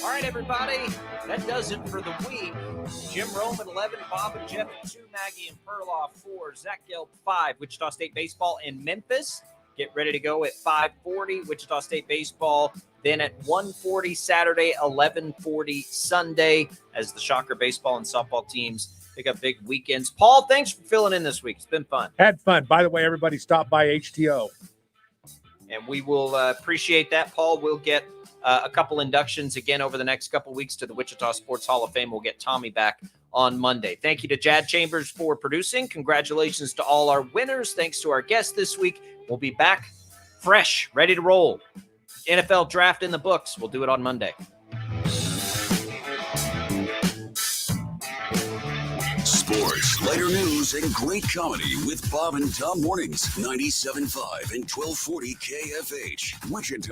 All right, everybody. That does it for the week. Jim Rome at 11, Bob and Jeff at 2, Maggie and Perloff 4, Zach Gelb 5, Wichita State Baseball in Memphis. Get ready to go at 5:40, Wichita State Baseball. Then at 1:40 Saturday, 11:40 Sunday, as the Shocker baseball and softball teams pick up big weekends. Paul, thanks for filling in this week. It's been fun. Had fun. By the way, everybody stop by HTO. And we will appreciate that, Paul. We'll get a couple inductions again over the next couple weeks to the Wichita Sports Hall of Fame. We'll get Tommy back on Monday. Thank you to Jad Chambers for producing. Congratulations to all our winners. Thanks to our guests this week. We'll be back fresh, ready to roll. NFL draft in the books. We'll do it on Monday. Sports, lighter news, and great comedy with Bob and Tom mornings, 97.5 and 1240 KFH. Wichita.